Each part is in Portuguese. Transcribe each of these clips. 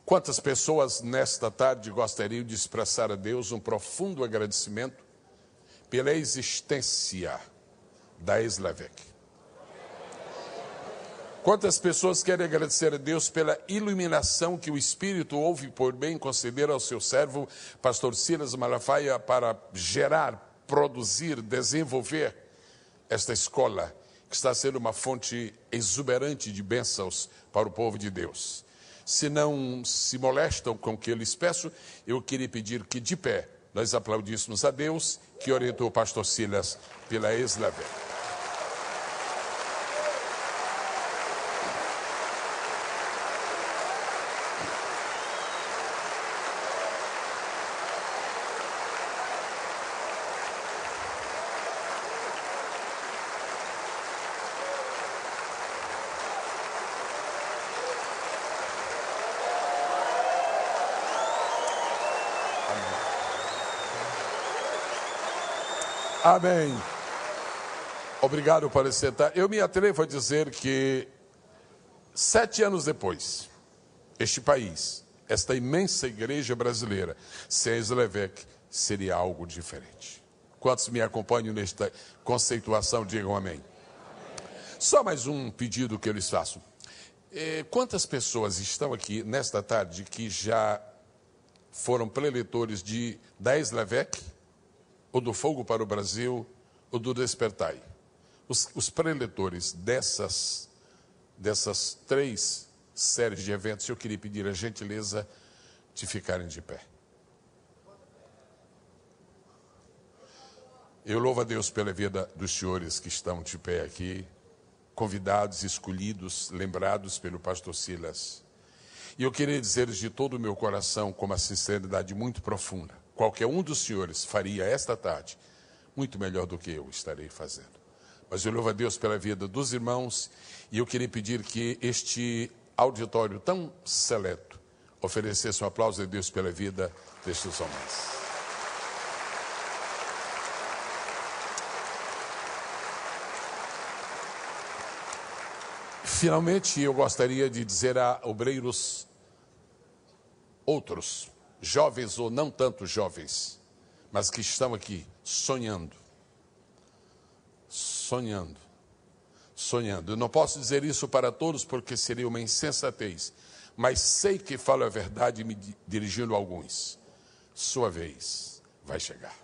Quantas pessoas nesta tarde gostariam de expressar a Deus um profundo agradecimento pela existência da Eslavec? Quantas pessoas querem agradecer a Deus pela iluminação que o Espírito houve por bem conceder ao seu servo, pastor Silas Malafaia, para gerar, produzir, desenvolver esta escola, que está sendo uma fonte exuberante de bênçãos para o povo de Deus. Se não se molestam com o que eu lhes peço, eu queria pedir que de pé nós aplaudíssemos a Deus, que orientou o pastor Silas pela Eslavec. Amém. Obrigado por sentar. Eu me atrevo a dizer que 7 anos depois, este país, esta imensa igreja brasileira, sem a Eslavec, seria algo diferente. Quantos me acompanham nesta conceituação, digam amém. Só mais um pedido que eu lhes faço. Quantas pessoas estão aqui nesta tarde que já foram preletores da Eslavec, ou do Fogo para o Brasil, ou do Despertai? Os preletores dessas 3 séries de eventos, eu queria pedir a gentileza de ficarem de pé. Eu louvo a Deus pela vida dos senhores que estão de pé aqui, convidados, escolhidos, lembrados pelo pastor Silas. E eu queria dizer-lhes de todo o meu coração, com uma sinceridade muito profunda, qualquer um dos senhores faria esta tarde muito melhor do que eu estarei fazendo. Mas eu louvo a Deus pela vida dos irmãos, e eu queria pedir que este auditório tão seleto oferecesse um aplauso a Deus pela vida destes homens. Finalmente, eu gostaria de dizer a obreiros outros, jovens ou não tanto jovens, mas que estão aqui sonhando. Eu não posso dizer isso para todos porque seria uma insensatez, mas sei que falo a verdade me dirigindo a alguns. Sua vez vai chegar.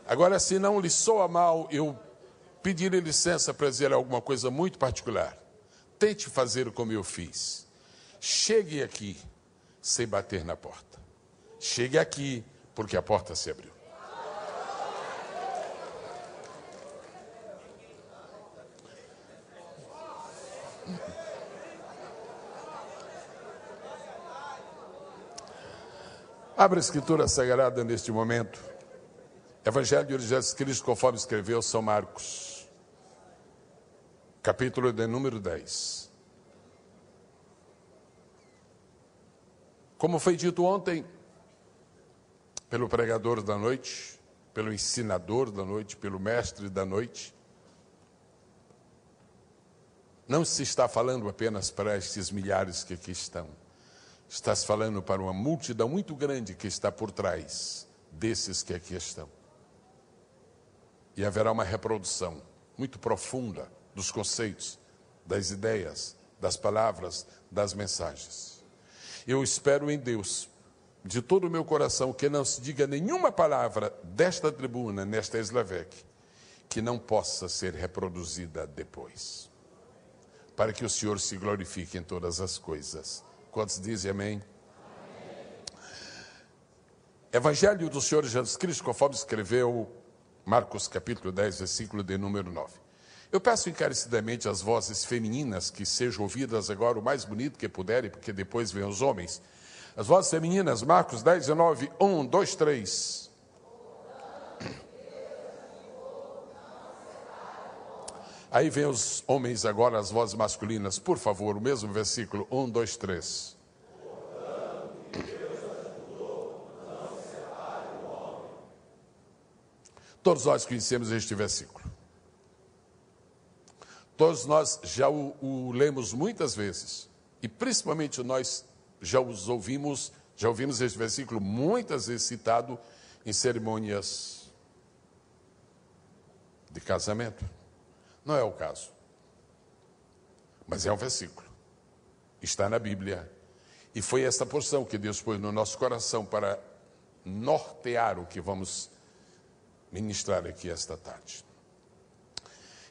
Agora, se não lhe soa mal, eu pedirei licença para dizer alguma coisa muito particular. Tente fazer como eu fiz. Chegue aqui sem bater na porta. Chegue aqui porque a porta se abriu. Abra a Escritura Sagrada neste momento. Evangelho de Jesus Cristo, conforme escreveu São Marcos, capítulo de número 10. Como foi dito ontem, pelo pregador da noite, pelo ensinador da noite, pelo mestre da noite, não se está falando apenas para estes milhares que aqui estão. Está se falando para uma multidão muito grande que está por trás desses que aqui estão. E haverá uma reprodução muito profunda dos conceitos, das ideias, das palavras, das mensagens. Eu espero em Deus, de todo o meu coração, que não se diga nenhuma palavra desta tribuna, nesta Eslavec, que não possa ser reproduzida depois, para que o Senhor se glorifique em todas as coisas. Quantos dizem amém? Evangelho do Senhor Jesus Cristo, conforme escreveu Marcos capítulo 10, versículo de número 9. Eu peço encarecidamente às vozes femininas que sejam ouvidas agora o mais bonito que puderem, porque depois vêm os homens. As vozes femininas, Marcos 10, 19, 1, 2, 3. Aí vem os homens agora, as vozes masculinas. Por favor, o mesmo versículo, 1, 2, 3. Todos nós conhecemos este versículo. Todos nós já o lemos muitas vezes. E principalmente nós já ouvimos esse versículo muitas vezes citado em cerimônias de casamento. Não é o caso. Mas é um versículo. Está na Bíblia. E foi esta porção que Deus pôs no nosso coração para nortear o que vamos ministrar aqui esta tarde.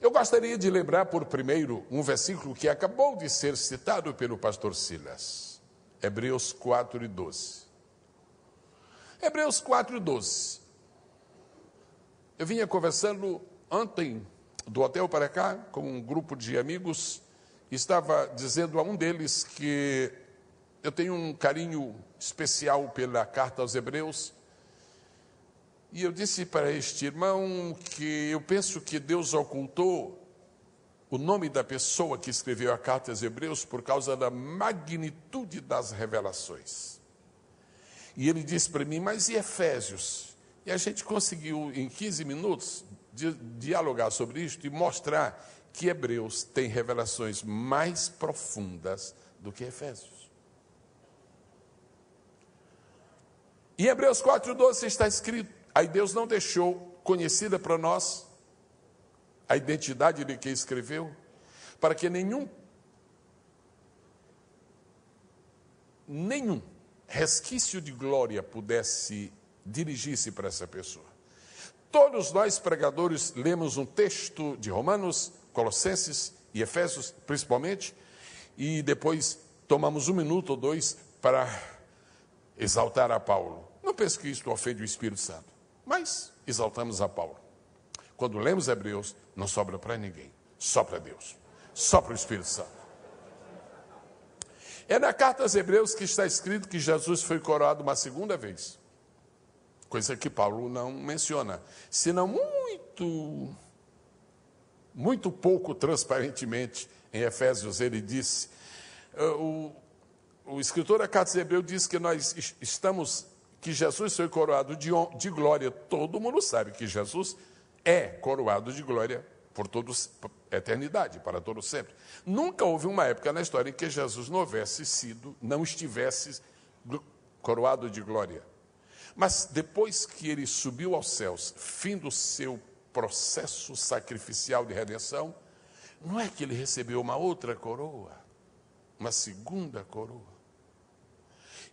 Eu gostaria de lembrar por primeiro um versículo que acabou de ser citado pelo pastor Silas. Hebreus 4:12. Hebreus 4:12. Eu vinha conversando ontem do hotel para cá com um grupo de amigos e estava dizendo a um deles que eu tenho um carinho especial pela carta aos Hebreus. E eu disse para este irmão que eu penso que Deus ocultou o nome da pessoa que escreveu a carta aos Hebreus por causa da magnitude das revelações. E ele disse para mim, mas e Efésios? E a gente conseguiu, em 15 minutos, dialogar sobre isto e mostrar que Hebreus tem revelações mais profundas do que Efésios. Em Hebreus 4:12 está escrito, aí Deus não deixou conhecida para nós a identidade de quem escreveu, para que nenhum resquício de glória pudesse dirigir-se para essa pessoa. Todos nós, pregadores, lemos um texto de Romanos, Colossenses e Efésios, principalmente, e depois tomamos 1 minuto ou 2 para exaltar a Paulo. Não penso que isto ofende o Espírito Santo, mas exaltamos a Paulo. Quando lemos Hebreus, não sobra para ninguém, só para Deus, só para o Espírito Santo. É na carta aos Hebreus que está escrito que Jesus foi coroado uma segunda vez, coisa que Paulo não menciona, senão muito pouco transparentemente. Em Efésios ele disse, o escritor da carta aos Hebreus diz que que Jesus foi coroado de glória. Todo mundo sabe que Jesus é coroado de glória por toda a eternidade, para todo sempre. Nunca houve uma época na história em que Jesus não estivesse coroado de glória. Mas depois que ele subiu aos céus, fim do seu processo sacrificial de redenção, não é que ele recebeu uma outra coroa, uma segunda coroa.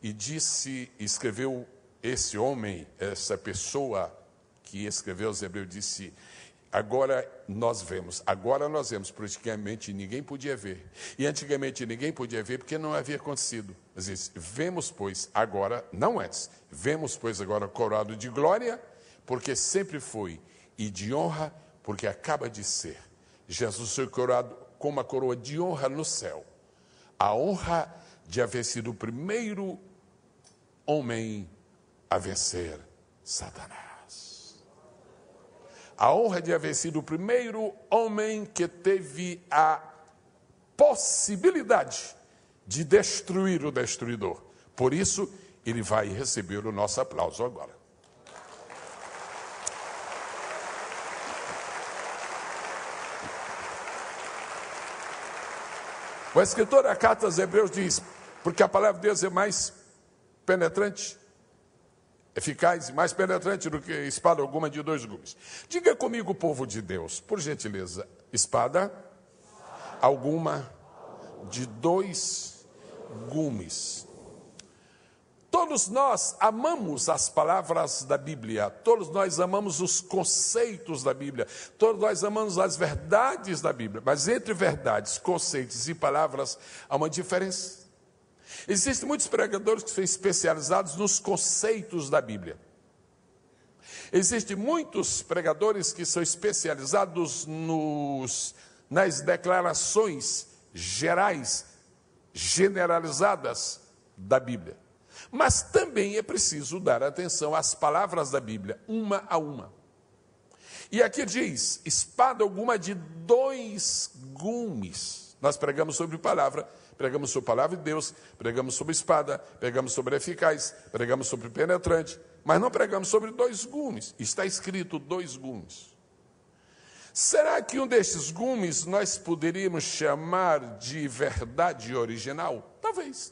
E escreveu esse homem, essa pessoa que escreveu aos Hebreus, disse, agora nós vemos, porque antigamente ninguém podia ver. E antigamente ninguém podia ver porque não havia acontecido. Mas disse, vemos, pois, agora, não antes, vemos, pois, agora coroado de glória, porque sempre foi, e de honra, porque acaba de ser. Jesus foi coroado com uma coroa de honra no céu. A honra de haver sido o primeiro homem a vencer Satanás. A honra de haver sido o primeiro homem que teve a possibilidade de destruir o destruidor. Por isso, ele vai receber o nosso aplauso agora. O escritor da carta aos Hebreus diz, porque a palavra de Deus é mais penetrante, eficaz e mais penetrante do que espada alguma de 2 gumes. Diga comigo, povo de Deus, por gentileza, espada alguma de 2 gumes. Todos nós amamos as palavras da Bíblia, todos nós amamos os conceitos da Bíblia, todos nós amamos as verdades da Bíblia, mas entre verdades, conceitos e palavras há uma diferença. Existem muitos pregadores que são especializados nos conceitos da Bíblia. Existem muitos pregadores que são especializados nas declarações gerais, generalizadas da Bíblia. Mas também é preciso dar atenção às palavras da Bíblia, uma a uma. E aqui diz, espada alguma de 2 gumes. Nós pregamos sobre palavra, pregamos sobre a palavra de Deus, pregamos sobre espada, pregamos sobre eficaz, pregamos sobre penetrante, mas não pregamos sobre 2 gumes. Está escrito 2 gumes. Será que um destes gumes nós poderíamos chamar de verdade original? Talvez.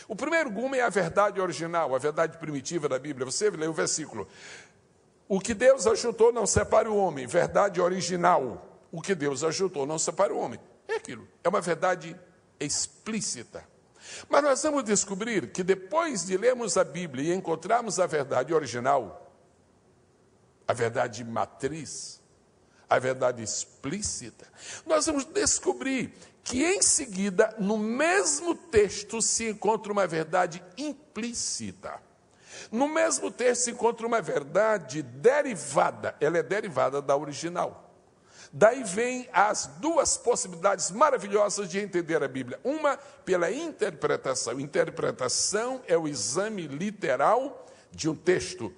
O primeiro gume é a verdade original, a verdade primitiva da Bíblia. Você lê o versículo. O que Deus ajuntou não separa o homem. Verdade original. O que Deus ajuntou não separa o homem. É aquilo. É uma verdade explícita. Mas nós vamos descobrir que depois de lermos a Bíblia e encontrarmos a verdade original, a verdade matriz, a verdade explícita, nós vamos descobrir que em seguida, no mesmo texto, se encontra uma verdade implícita. No mesmo texto se encontra uma verdade derivada, ela é derivada da original. Daí vem as duas possibilidades maravilhosas de entender a Bíblia. Uma, pela interpretação. Interpretação é o exame literal de um texto,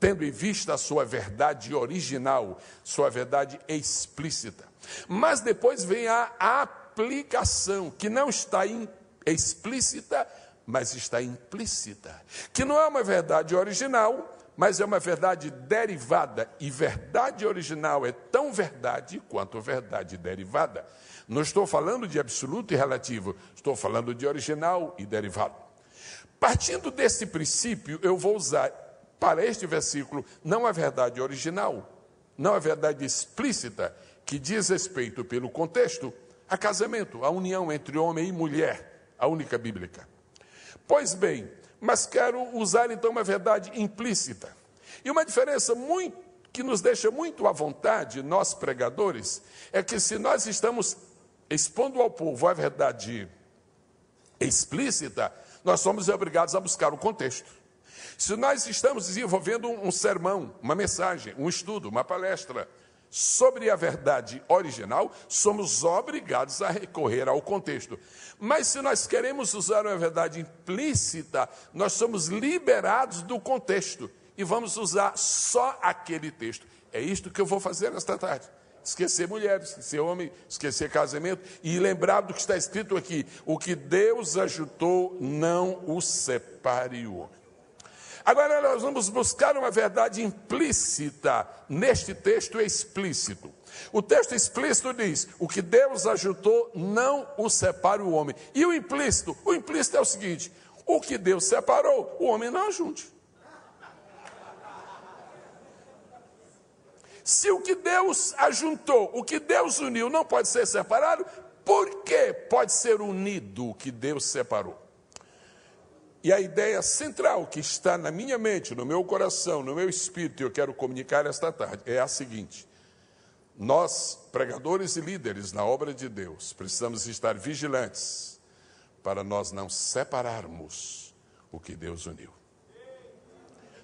tendo em vista a sua verdade original, sua verdade explícita. Mas depois vem a aplicação, que não está explícita, mas está implícita. Que não é uma verdade original, mas é uma verdade derivada. E verdade original é tão verdade quanto verdade derivada. Não estou falando de absoluto e relativo, estou falando de original e derivado. Partindo desse princípio, eu vou usar para este versículo não a verdade original, não a verdade explícita, que diz respeito, pelo contexto, a casamento, a união entre homem e mulher, a única bíblica. Pois bem, mas quero usar então uma verdade implícita. E uma diferença que nos deixa muito à vontade, nós pregadores, é que se nós estamos expondo ao povo a verdade explícita, nós somos obrigados a buscar o contexto. Se nós estamos desenvolvendo um sermão, uma mensagem, um estudo, uma palestra sobre a verdade original, somos obrigados a recorrer ao contexto. Mas se nós queremos usar uma verdade implícita, nós somos liberados do contexto e vamos usar só aquele texto. É isto que eu vou fazer nesta tarde. Esquecer mulheres, esquecer homem, esquecer casamento e lembrar do que está escrito aqui. O que Deus ajuntou, não o separe o homem. Agora nós vamos buscar uma verdade implícita neste texto explícito. O texto explícito diz, o que Deus ajuntou, não o separe o homem. E o implícito? O implícito é o seguinte, o que Deus separou, o homem não ajunte. Se o que Deus ajuntou, o que Deus uniu, não pode ser separado, por que pode ser unido o que Deus separou? E a ideia central que está na minha mente, no meu coração, no meu espírito, e eu quero comunicar esta tarde, é a seguinte. Nós, pregadores e líderes na obra de Deus, precisamos estar vigilantes para nós não separarmos o que Deus uniu.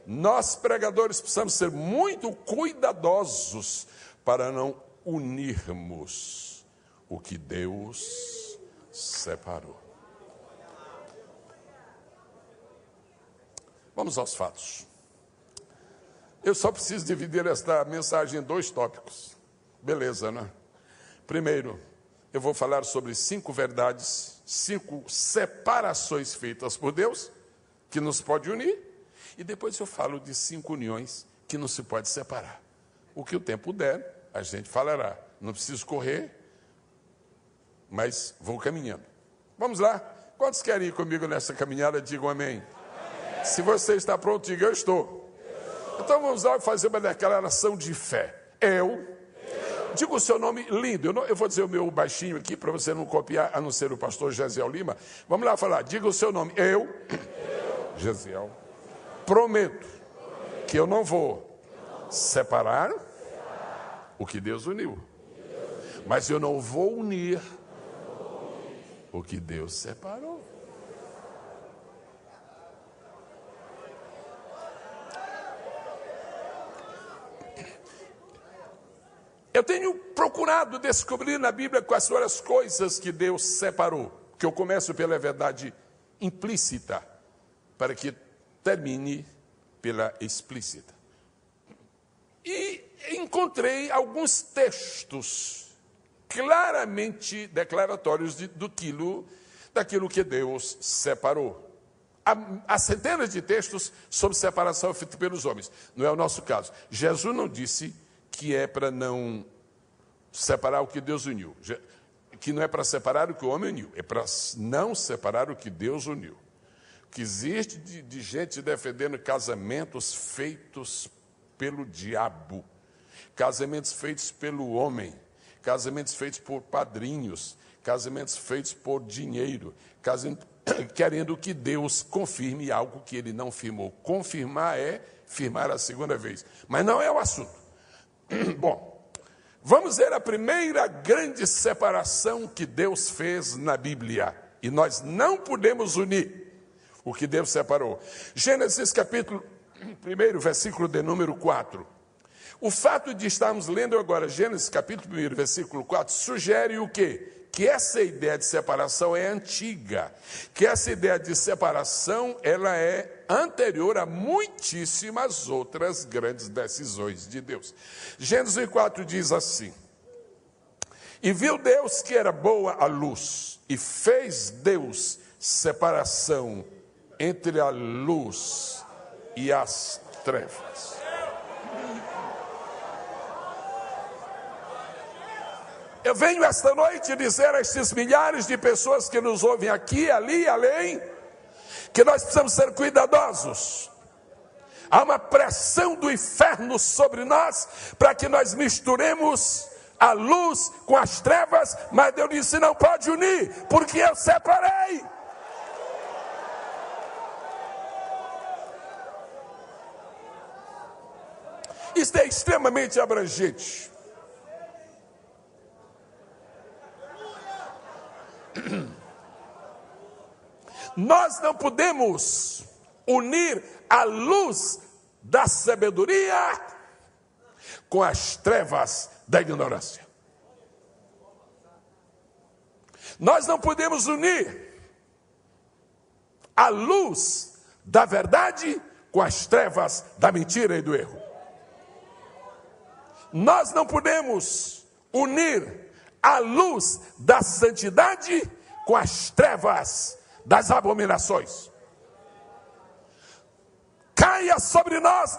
Nós, pregadores, precisamos ser muito cuidadosos para não unirmos o que Deus separou. Vamos aos fatos. Eu só preciso dividir esta mensagem em 2 tópicos. Beleza, né? Primeiro, eu vou falar sobre 5 verdades, 5 separações feitas por Deus, que nos pode unir. E depois eu falo de 5 uniões que não se pode separar. O que o tempo der, a gente falará. Não preciso correr, mas vou caminhando. Vamos lá? Quantos querem ir comigo nessa caminhada? Digam amém. Se você está pronto, diga, eu estou. Então vamos lá fazer uma declaração de fé. Diga o seu nome lindo. Eu vou dizer o meu baixinho aqui para você não copiar, a não ser o pastor Gesiel Lima. Vamos lá falar. Diga o seu nome. Gesiel, prometo que eu não vou separar o que Deus uniu. Mas eu não vou unir o que Deus separou. Eu tenho procurado descobrir na Bíblia quais foram as coisas que Deus separou. Que eu começo pela verdade implícita, para que termine pela explícita. E encontrei alguns textos claramente declaratórios daquilo que Deus separou. Há centenas de textos sobre separação feita pelos homens. Não é o nosso caso. Jesus não disse que é para não separar o que Deus uniu. Que não é para separar o que o homem uniu, é para não separar o que Deus uniu. O que existe de gente defendendo casamentos feitos pelo diabo, casamentos feitos pelo homem, casamentos feitos por padrinhos, casamentos feitos por dinheiro, querendo que Deus confirme algo que ele não firmou. Confirmar é firmar a segunda vez, mas não é o assunto. Bom, vamos ver a primeira grande separação que Deus fez na Bíblia. E nós não podemos unir o que Deus separou. Gênesis capítulo 1, versículo de número 4. O fato de estarmos lendo agora Gênesis capítulo 1, versículo 4, sugere o quê? Que essa ideia de separação é antiga, que essa ideia de separação ela é anterior a muitíssimas outras grandes decisões de Deus. Gênesis 4 diz assim: e viu Deus que era boa a luz, e fez Deus separação entre a luz e as trevas. Eu venho esta noite dizer a esses milhares de pessoas que nos ouvem aqui, ali, além, que nós precisamos ser cuidadosos. Há uma pressão do inferno sobre nós para que nós misturemos a luz com as trevas, mas Deus disse: não pode unir, porque eu separei. Isso é extremamente abrangente. Nós não podemos unir a luz da sabedoria com as trevas da ignorância. Nós não podemos unir a luz da verdade com as trevas da mentira e do erro. Nós não podemos unir a luz da santidade com as trevas das abominações. Caia sobre nós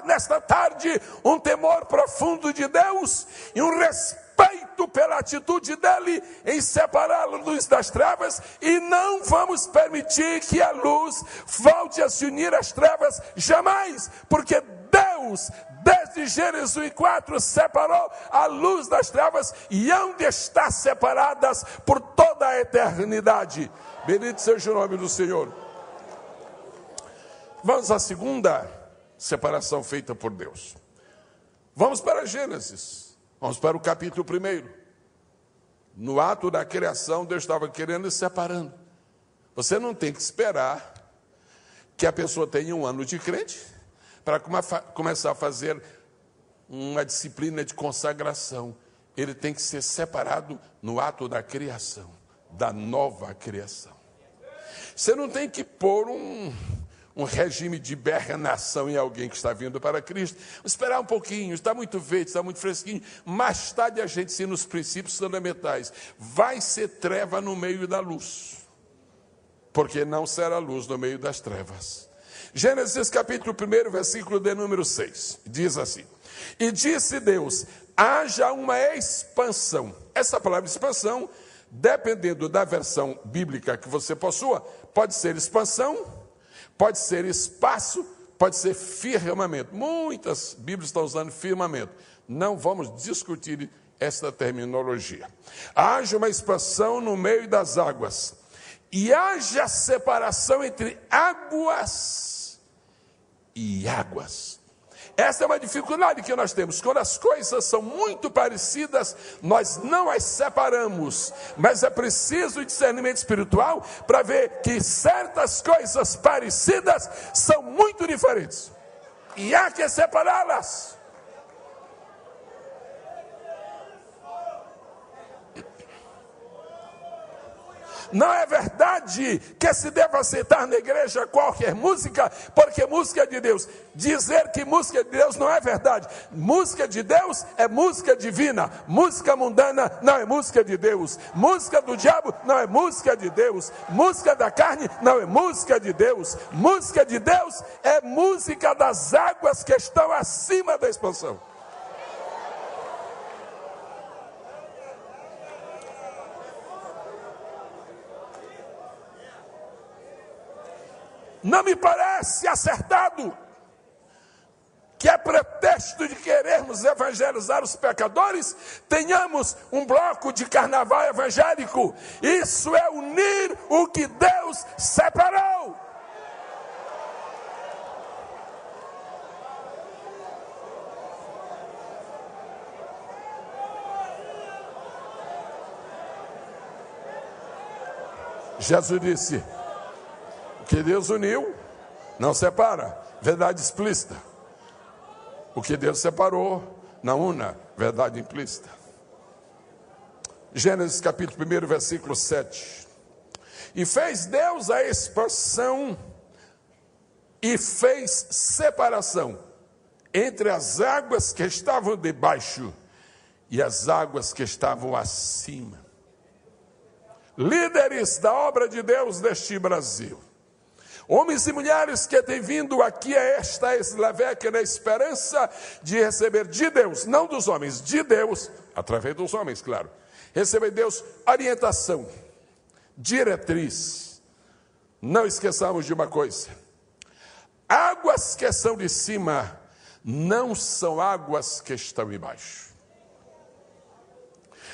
nesta tarde um temor profundo de Deus e um respeito pela atitude dele em separar a luz das trevas, e não vamos permitir que a luz volte a se unir às trevas jamais, porque Deus, desde Gênesis 4, separou a luz das trevas e hão de estar separadas por toda a eternidade. Bendito seja o nome do Senhor. Vamos à segunda separação feita por Deus. Vamos para Gênesis. Vamos para o capítulo 1. No ato da criação, Deus estava querendo e separando. Você não tem que esperar que a pessoa tenha um ano de crente para começar a fazer uma disciplina de consagração. Ele tem que ser separado no ato da criação, da nova criação. Você não tem que pôr um regime de hibernação em alguém que está vindo para Cristo. Vamos esperar um pouquinho, está muito verde, está muito fresquinho. Mais tarde a gente ensina os princípios fundamentais. Vai ser treva no meio da luz, porque não será luz no meio das trevas. Gênesis capítulo 1, versículo de número 6, diz assim: e disse Deus, haja uma expansão. Essa palavra expansão, dependendo da versão bíblica que você possua, pode ser expansão, pode ser espaço, pode ser firmamento. Muitas Bíblias estão usando firmamento. Não vamos discutir esta terminologia. Haja uma expansão no meio das águas, e haja separação entre águas e águas. Essa é uma dificuldade que nós temos. Quando as coisas são muito parecidas, nós não as separamos. Mas é preciso discernimento espiritual para ver que certas coisas parecidas são muito diferentes. E há que separá-las. Não é verdade que se deve aceitar na igreja qualquer música, porque música é de Deus. Dizer que música é de Deus não é verdade. Música de Deus é música divina. Música mundana não é música de Deus. Música do diabo não é música de Deus. Música da carne não é música de Deus. Música de Deus é música das águas que estão acima da expansão. Não me parece acertado que é pretexto de querermos evangelizar os pecadores, tenhamos um bloco de carnaval evangélico. Isso é unir o que Deus separou. Jesus disse: o que Deus uniu, não separa. Verdade explícita. O que Deus separou, não una. Verdade implícita. Gênesis capítulo 1, versículo 7. E fez Deus a expansão e fez separação entre as águas que estavam debaixo e as águas que estavam acima. Líderes da obra de Deus deste Brasil, homens e mulheres que têm vindo aqui a esta Eslovéquia na esperança de receber de Deus, não dos homens, de Deus, através dos homens, claro, receber de Deus orientação, diretriz. Não esqueçamos de uma coisa: águas que são de cima não são águas que estão embaixo.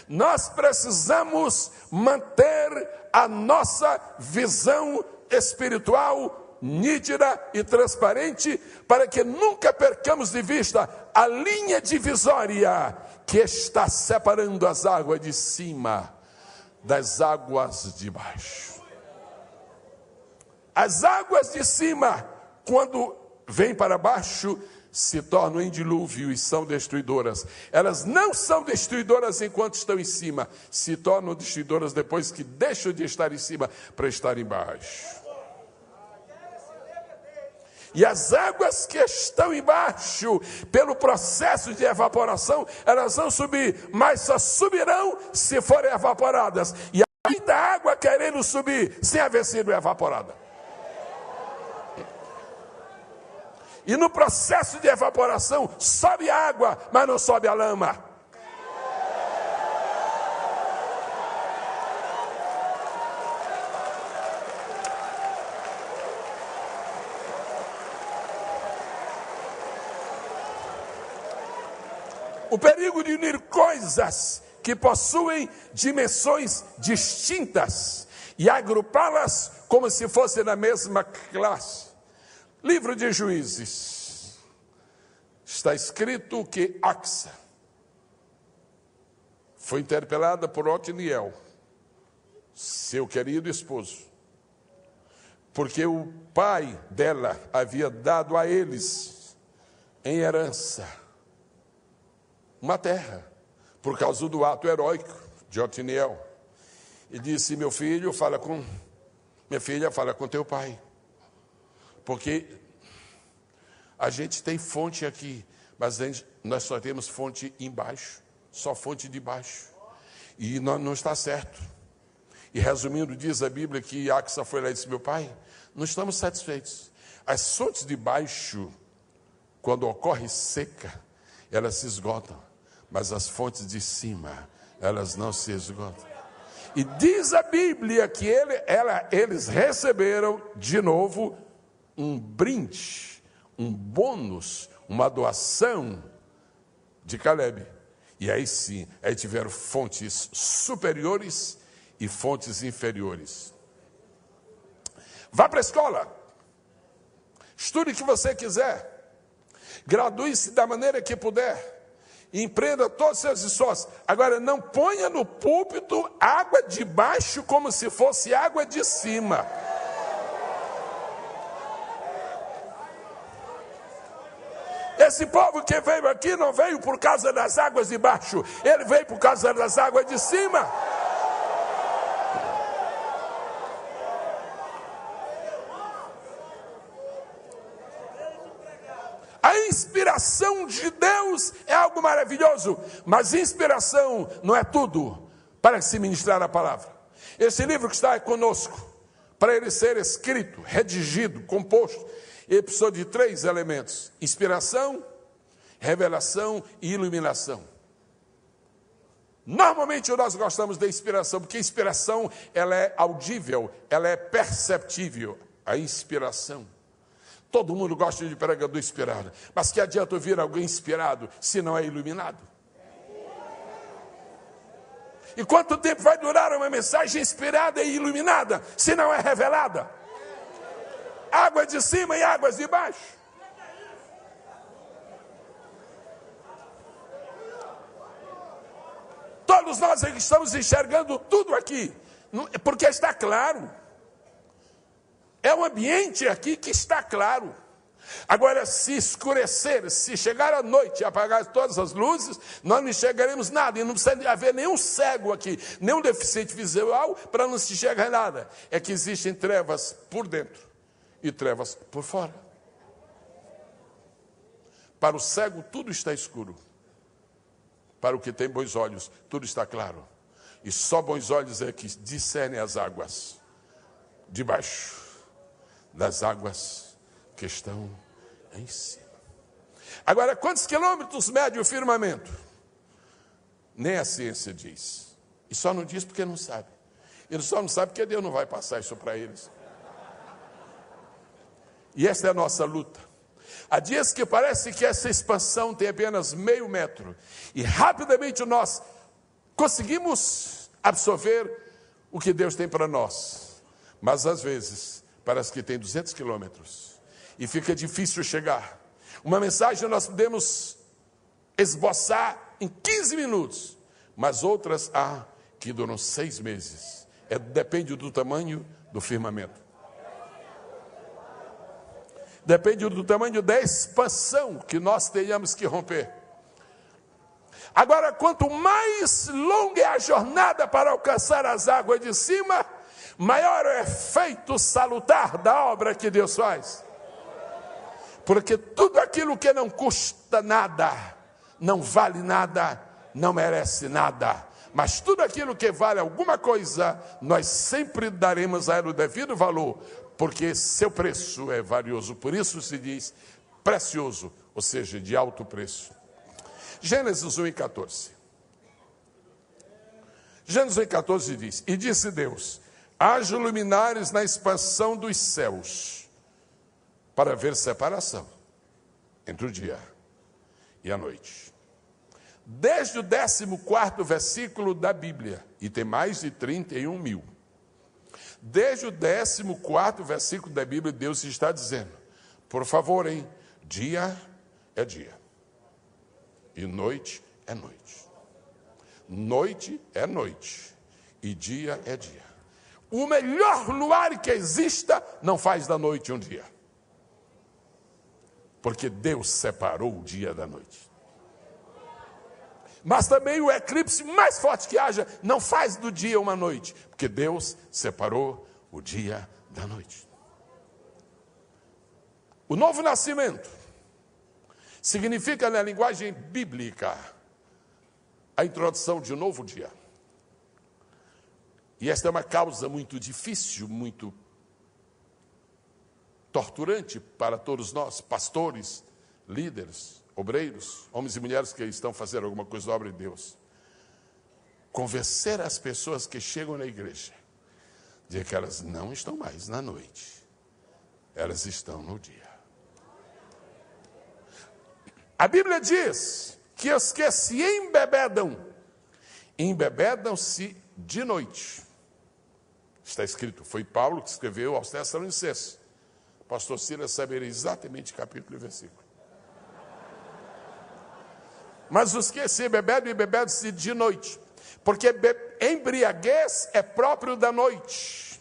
Nós precisamos manter a nossa visão espiritual nítida e transparente, para que nunca percamos de vista a linha divisória que está separando as águas de cima das águas de baixo. As águas de cima, quando vêm para baixo, se tornam em dilúvio e são destruidoras. Elas não são destruidoras enquanto estão em cima, se tornam destruidoras depois que deixam de estar em cima para estar embaixo. E as águas que estão embaixo, pelo processo de evaporação, elas vão subir, mas só subirão se forem evaporadas. E há muita água querendo subir sem haver sido evaporada. E no processo de evaporação, sobe a água, mas não sobe a lama. O perigo de unir coisas que possuem dimensões distintas e agrupá-las como se fossem da mesma classe. Livro de Juízes, está escrito que Axa foi interpelada por Otniel, seu querido esposo, porque o pai dela havia dado a eles em herança uma terra, por causa do ato heróico de Otniel. E disse: minha filha, fala com teu pai. Porque a gente tem fonte aqui, mas nós só temos fonte embaixo, só fonte de baixo. E não está certo. E resumindo, diz a Bíblia que Axa foi lá e disse: meu pai, não estamos satisfeitos. As fontes de baixo, quando ocorre seca, elas se esgotam. Mas as fontes de cima, elas não se esgotam. E diz a Bíblia que eles receberam de novo um brinde, um bônus, uma doação de Caleb. E aí sim, aí tiveram fontes superiores e fontes inferiores. Vá para a escola, estude o que você quiser, gradue-se da maneira que puder, empreenda todos os seus esforços. Agora, não ponha no púlpito água de baixo como se fosse água de cima. Esse povo que veio aqui não veio por causa das águas de baixo, ele veio por causa das águas de cima. A inspiração de Deus é algo maravilhoso, mas inspiração não é tudo para se ministrar a palavra. Esse livro que está conosco, para ele ser escrito, redigido, composto, ele precisou de 3 elementos: inspiração, revelação e iluminação. Normalmente nós gostamos da inspiração, porque a inspiração ela é audível, ela é perceptível. a inspiração. Todo mundo gosta de pregador inspirado. Mas que adianta ouvir alguém inspirado se não é iluminado? E quanto tempo vai durar uma mensagem inspirada e iluminada se não é revelada? Águas de cima e águas de baixo. Todos nós estamos enxergando tudo aqui, porque está claro. É um ambiente aqui que está claro. Agora, se escurecer, se chegar à noite e apagar todas as luzes, nós não enxergaremos nada. E não precisa haver nenhum cego aqui, nenhum deficiente visual para não se enxergar nada. É que existem trevas por dentro e trevas por fora. Para o cego, tudo está escuro. Para o que tem bons olhos, tudo está claro. E só bons olhos é que discernem as águas debaixo das águas que estão em cima. Agora, quantos quilômetros mede o firmamento? Nem a ciência diz. E só não diz porque não sabe. Ele só não sabe porque Deus não vai passar isso para eles. E esta é a nossa luta. Há dias que parece que essa expansão tem apenas meio metro. E rapidamente nós conseguimos absorver o que Deus tem para nós. Mas às vezes parece que tem 200 quilômetros. E fica difícil chegar. Uma mensagem nós podemos esboçar em 15 minutos. Mas outras há que duram 6 meses. Depende do tamanho do firmamento. Depende do tamanho da expansão que nós tenhamos que romper. Agora, quanto mais longa é a jornada para alcançar as águas de cima, maior é o efeito salutar da obra que Deus faz. Porque tudo aquilo que não custa nada, não vale nada, não merece nada. Mas tudo aquilo que vale alguma coisa, nós sempre daremos a ela o devido valor, porque seu preço é valioso. Por isso se diz precioso, ou seja, de alto preço. Gênesis 1:14. Gênesis 1:14 diz: E disse Deus: haja luminares na expansão dos céus, para haver separação entre o dia e a noite. Desde o 14º versículo da Bíblia, e tem mais de 31 mil. Desde o 14º versículo da Bíblia, Deus está dizendo: por favor, hein? Dia é dia. E noite é noite. Noite é noite. E dia é dia. O melhor luar que exista não faz da noite um dia. Porque Deus separou o dia da noite. Mas também o eclipse mais forte que haja não faz do dia uma noite. Porque Deus separou o dia da noite. O novo nascimento significa, na linguagem bíblica, a introdução de um novo dia. E esta é uma causa muito difícil, muito torturante para todos nós, pastores, líderes, obreiros, homens e mulheres que estão fazendo alguma coisa da obra de Deus. Convencer as pessoas que chegam na igreja de que elas não estão mais na noite, elas estão no dia. A Bíblia diz que os que se embebedam, embebedam-se de noite. Está escrito, foi Paulo que escreveu aos Tessalonicenses. O pastor Silas saberia exatamente capítulo e versículo. Mas os que se embebedam, embebedam-se de noite. Porque embriaguez é próprio da noite.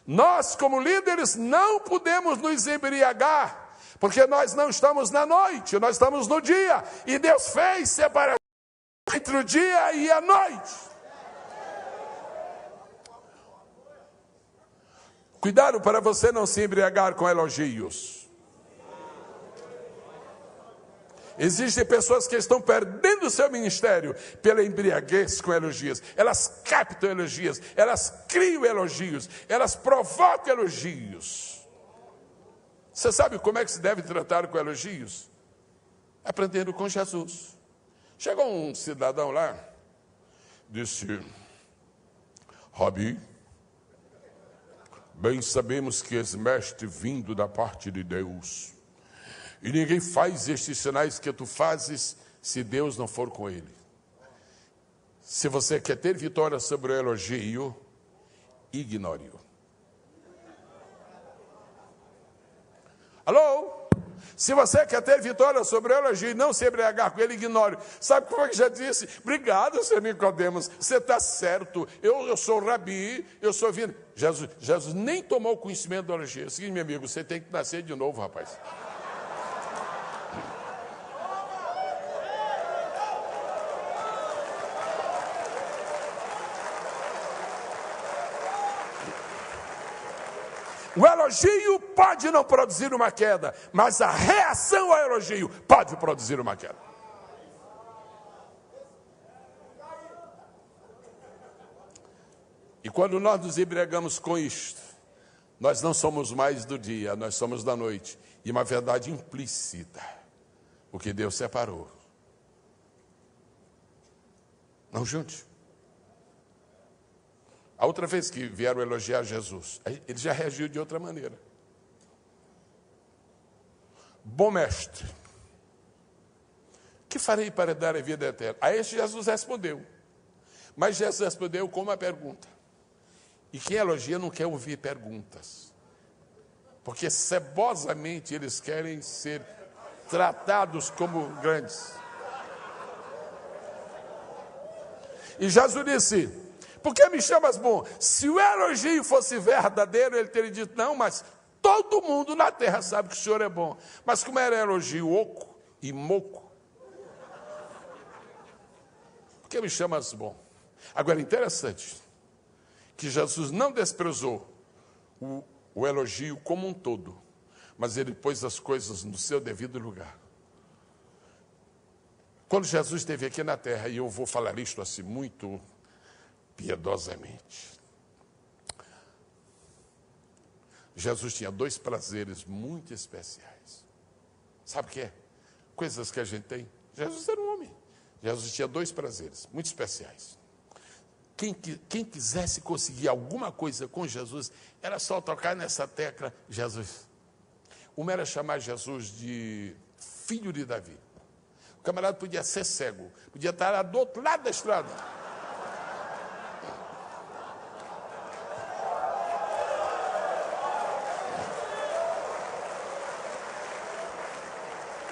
Nós, como líderes, não podemos nos embriagar, porque nós não estamos na noite, nós estamos no dia. E Deus fez separação entre o dia e a noite. Cuidado para você não se embriagar com elogios. Existem pessoas que estão perdendo o seu ministério pela embriaguez com elogios. Elas captam elogios, elas criam elogios, elas provocam elogios. Você sabe como é que se deve tratar com elogios? Aprendendo com Jesus. Chegou um cidadão lá, disse: Rabi, Bem sabemos que és mestre vindo da parte de Deus. E ninguém faz estes sinais que tu fazes se Deus não for com ele. Se você quer ter vitória sobre o elogio, ignore-o. Alô? Se você quer ter vitória sobre o elogio e não se embriagar com ele, ignore. Sabe como é que já disse? Obrigado, Senhor Nicodemos, você está certo. Eu sou rabi, eu sou vindo. Jesus nem tomou conhecimento do elogio. É o seguinte, meu amigo, você tem que nascer de novo, rapaz. O elogio pode não produzir uma queda, mas a reação ao elogio pode produzir uma queda. E quando nós nos embriagamos com isto, nós não somos mais do dia, nós somos da noite. E uma verdade implícita, o que Deus separou. Não junte. A outra vez que vieram elogiar Jesus, ele já reagiu de outra maneira. Bom mestre, que farei para dar a vida eterna? A este Jesus respondeu. Mas Jesus respondeu com uma pergunta. E quem elogia não quer ouvir perguntas. Porque cebosamente eles querem ser tratados como grandes. E Jesus disse: por que me chamas bom? Se o elogio fosse verdadeiro, ele teria dito, não, mas todo mundo na terra sabe que o Senhor é bom. Mas como era elogio oco e moco, por que me chamas bom? Agora, interessante, que Jesus não desprezou o elogio como um todo, mas ele pôs as coisas no seu devido lugar. Quando Jesus esteve aqui na terra, e eu vou falar isto assim muito piedosamente, Jesus tinha dois prazeres muito especiais. Sabe o que é? Coisas que a gente tem. Jesus era um homem. Jesus tinha dois prazeres muito especiais. Quem quisesse conseguir alguma coisa com Jesus, era só tocar nessa tecla, Jesus. Uma era chamar Jesus de filho de Davi. O camarada podia ser cego, podia estar lá do outro lado da estrada.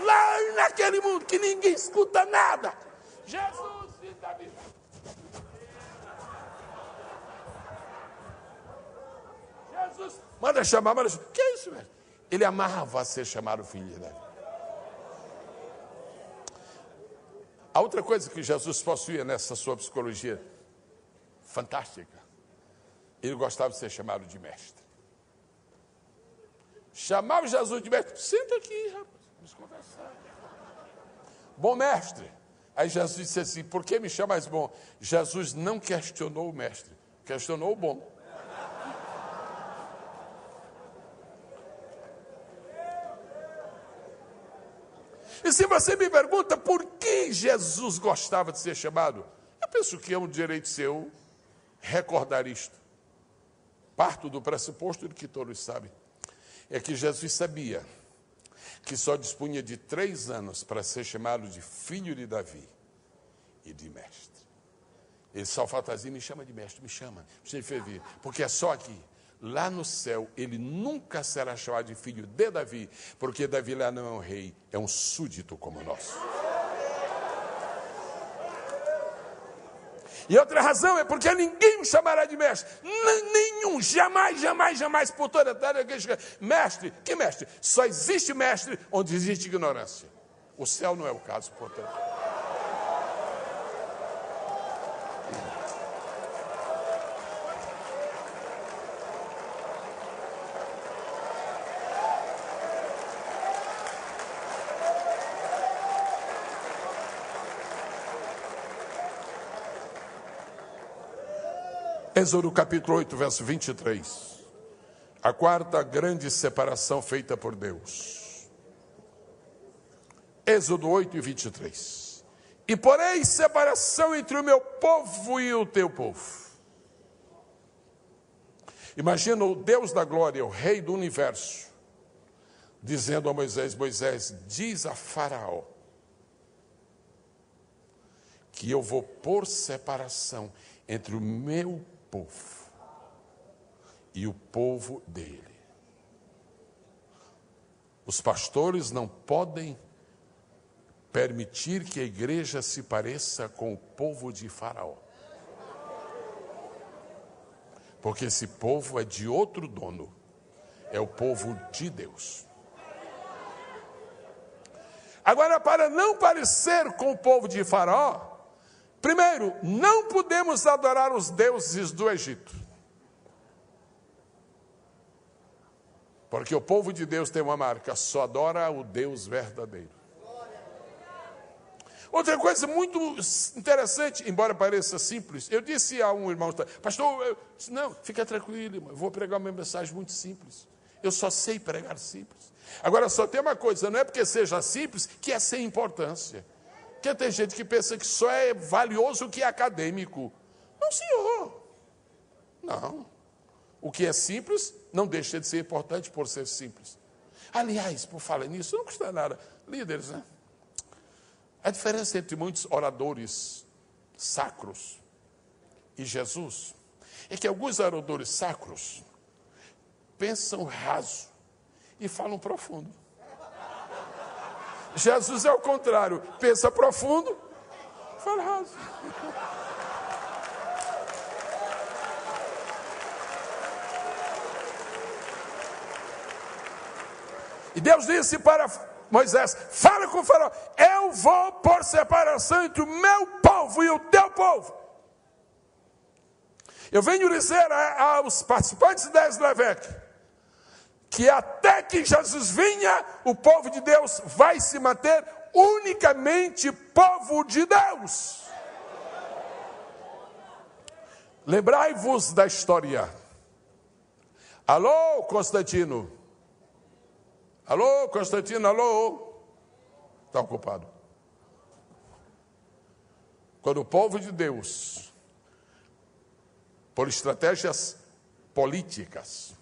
Lá naquele mundo que ninguém escuta nada. Jesus de Davi. Jesus, manda chamar. O que é isso, velho? Ele amava ser chamado filho de Davi. A outra coisa que Jesus possuía nessa sua psicologia fantástica, ele gostava de ser chamado de mestre. Chamava Jesus de mestre. Senta aqui, rapaz, vamos conversar. Bom mestre. Aí Jesus disse assim, por que me chamas bom? Jesus não questionou o mestre, questionou o bom. E se você me pergunta por que Jesus gostava de ser chamado, eu penso que é um direito seu recordar isto. Parto do pressuposto de que todos sabem. É que Jesus sabia que só dispunha de 3 anos para ser chamado de filho de Davi e de mestre. Ele só fantasia, me chama de mestre, me chama. Porque é só aqui. Lá no céu, ele nunca será chamado de filho de Davi, porque Davi lá não é um rei, é um súdito como nós. E outra razão é porque ninguém o chamará de mestre. Nenhum, jamais, por toda a terra. Mestre, que mestre? Só existe mestre onde existe ignorância. O céu não é o caso, portanto. Êxodo capítulo 8, verso 23. A quarta grande separação feita por Deus. Êxodo 8 e 23. E porém separação entre o meu povo e o teu povo. Imagina o Deus da glória, o Rei do universo, dizendo a Moisés: Moisés, diz a Faraó que eu vou pôr separação entre o meu povo e o povo dele. Os pastores não podem permitir que a igreja se pareça com o povo de Faraó, porque esse povo é de outro dono, é o povo de Deus. Agora, para não parecer com o povo de Faraó, primeiro, não podemos adorar os deuses do Egito, porque o povo de Deus tem uma marca: só adora o Deus verdadeiro. Outra coisa muito interessante, embora pareça simples, eu disse a um irmão: pastor, não, fica tranquilo, irmão, eu vou pregar uma mensagem muito simples. Eu só sei pregar simples. Agora, só tem uma coisa: não é porque seja simples que é sem importância. Porque tem gente que pensa que só é valioso o que é acadêmico. Não, senhor. Não. O que é simples não deixa de ser importante por ser simples. Aliás, por falar nisso, não custa nada. Líderes, né? A diferença entre muitos oradores sacros e Jesus é que alguns oradores sacros pensam raso e falam profundo. Jesus é o contrário, pensa profundo, fala raso. E Deus disse para Moisés: fala com o Faraó, eu vou pôr separação entre o meu povo e o teu povo. Eu venho dizer aos participantes da Eslavec que até que Jesus venha, o povo de Deus vai se manter unicamente povo de Deus. Lembrai-vos da história. Alô, Constantino? Alô, Constantino, alô? Está ocupado. Quando o povo de Deus, por estratégias políticas,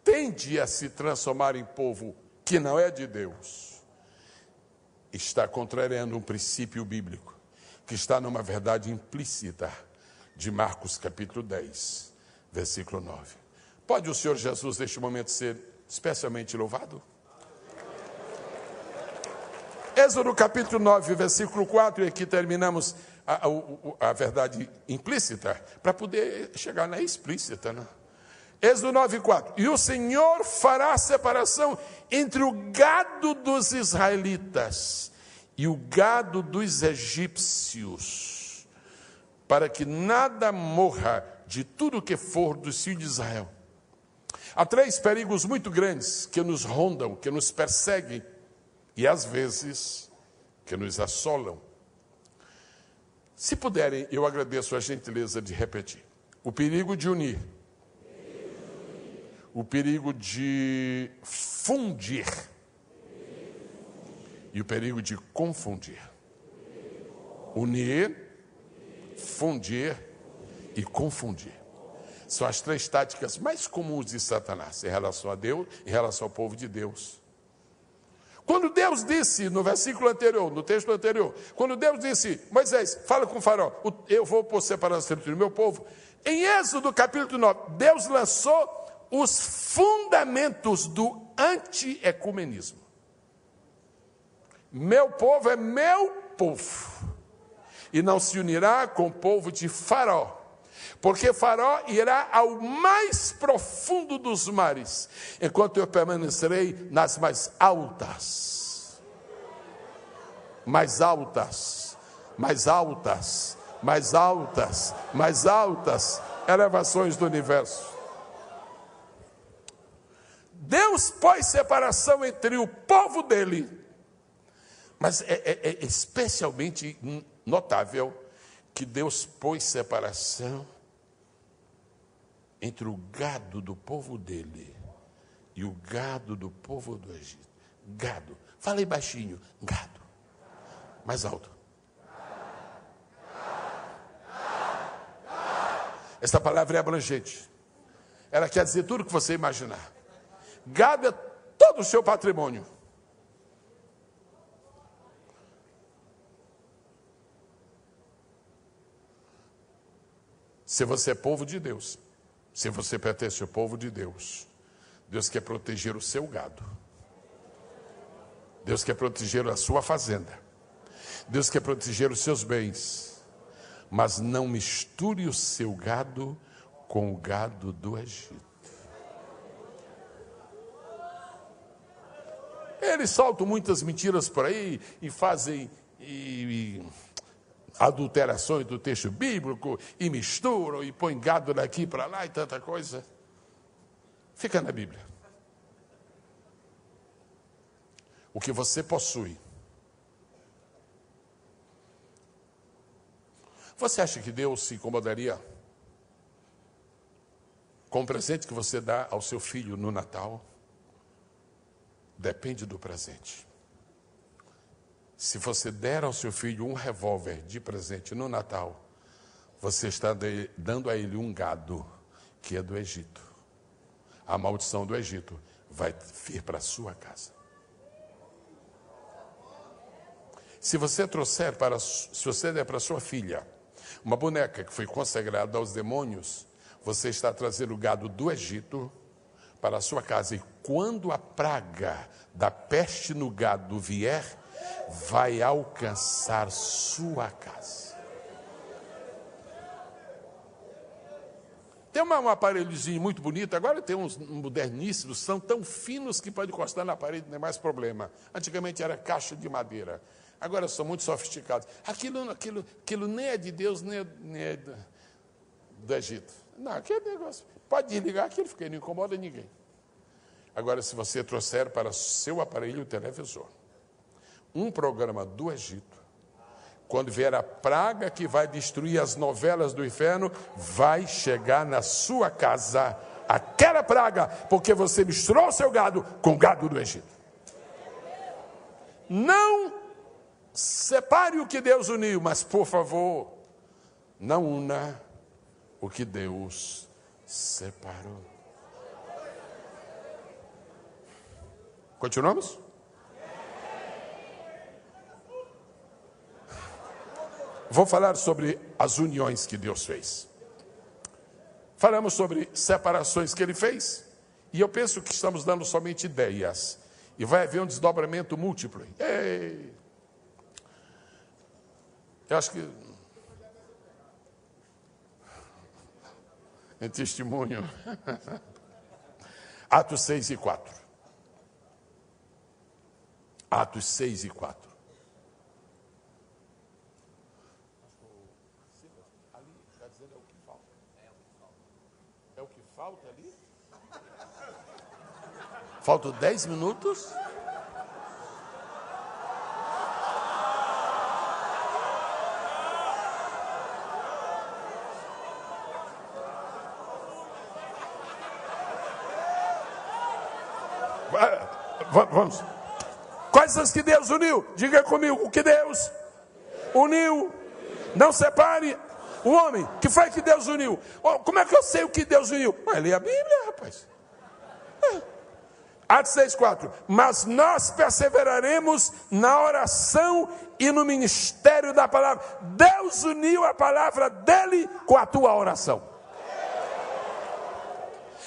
tende a se transformar em povo que não é de Deus, está contrariando um princípio bíblico, que está numa verdade implícita de Marcos capítulo 10, versículo 9. Pode o Senhor Jesus, neste momento, ser especialmente louvado? Êxodo capítulo 9, versículo 4, e aqui terminamos a verdade implícita, para poder chegar na explícita, né? Êxodo 9, 4. E o Senhor fará separação entre o gado dos israelitas e o gado dos egípcios, para que nada morra de tudo que for do filho de Israel. Há três perigos muito grandes que nos rondam, que nos perseguem e às vezes que nos assolam. Se puderem, eu agradeço a gentileza de repetir. O perigo de unir. O perigo de fundir. E o perigo de confundir. Unir, fundir e confundir. São as três táticas mais comuns de Satanás em relação a Deus, em relação ao povo de Deus. Quando Deus disse, no versículo anterior, no texto anterior, quando Deus disse: Moisés, fala com o faraó, eu vou pôr separação entre o meu povo. Em Êxodo capítulo 9, Deus lançou os fundamentos do anti-ecumenismo. Meu povo é meu povo, e não se unirá com o povo de Faraó, porque Faraó irá ao mais profundo dos mares, enquanto eu permanecerei nas mais altas, mais altas, mais altas, mais altas, mais altas elevações do universo. Deus pôs separação entre o povo dele, mas é especialmente notável que Deus pôs separação entre o gado do povo dele e o gado do povo do Egito. Gado. Falei baixinho. Gado. Mais alto. Essa palavra é abrangente. Ela quer dizer tudo o que você imaginar. Gado é todo o seu patrimônio. Se você é povo de Deus, se você pertence ao povo de Deus, Deus quer proteger o seu gado. Deus quer proteger a sua fazenda. Deus quer proteger os seus bens. Mas não misture o seu gado com o gado do Egito. Eles soltam muitas mentiras por aí e fazem adulterações do texto bíblico e misturam e põem gado daqui para lá e tanta coisa. Fica na Bíblia. O que você possui. Você acha que Deus se incomodaria com o presente que você dá ao seu filho no Natal? Depende do presente. Se você der ao seu filho um revólver de presente no Natal, você está dando a ele um gado que é do Egito. A maldição do Egito vai vir para a sua casa. Se você der para sua filha uma boneca que foi consagrada aos demônios, você está trazendo o gado do Egito para a sua casa. E quando a praga da peste no gado vier, vai alcançar sua casa. Tem um aparelhozinho muito bonito, agora tem uns moderníssimos, são tão finos que pode encostar na parede, não é mais problema. Antigamente era caixa de madeira, agora são muito sofisticados. Aquilo nem é de Deus, nem é do Egito. Não, aquele negócio, pode desligar aquilo, porque não incomoda ninguém. Agora, se você trouxer para seu aparelho televisor um programa do Egito, quando vier a praga que vai destruir as novelas do inferno, vai chegar na sua casa aquela praga, porque você misturou o seu gado com o gado do Egito. Não separe o que Deus uniu, mas, por favor, não una o que Deus separou. Continuamos? Vou falar sobre as uniões que Deus fez. Falamos sobre separações que Ele fez. E eu penso que estamos dando somente ideias. E vai haver um desdobramento múltiplo. Ei! Eu acho que... em testemunho. Atos 6 e 4. Atos 6 e 4. É o que falta ali? Faltam 10 minutos? Vamos. Quais são as que Deus uniu? Diga comigo, o que Deus uniu, não separe o homem. Que foi que Deus uniu? Como é que eu sei o que Deus uniu? Lê a Bíblia, rapaz. Atos 6,4. Mas nós perseveraremos na oração e no ministério da palavra. Deus uniu a palavra dele com a tua oração.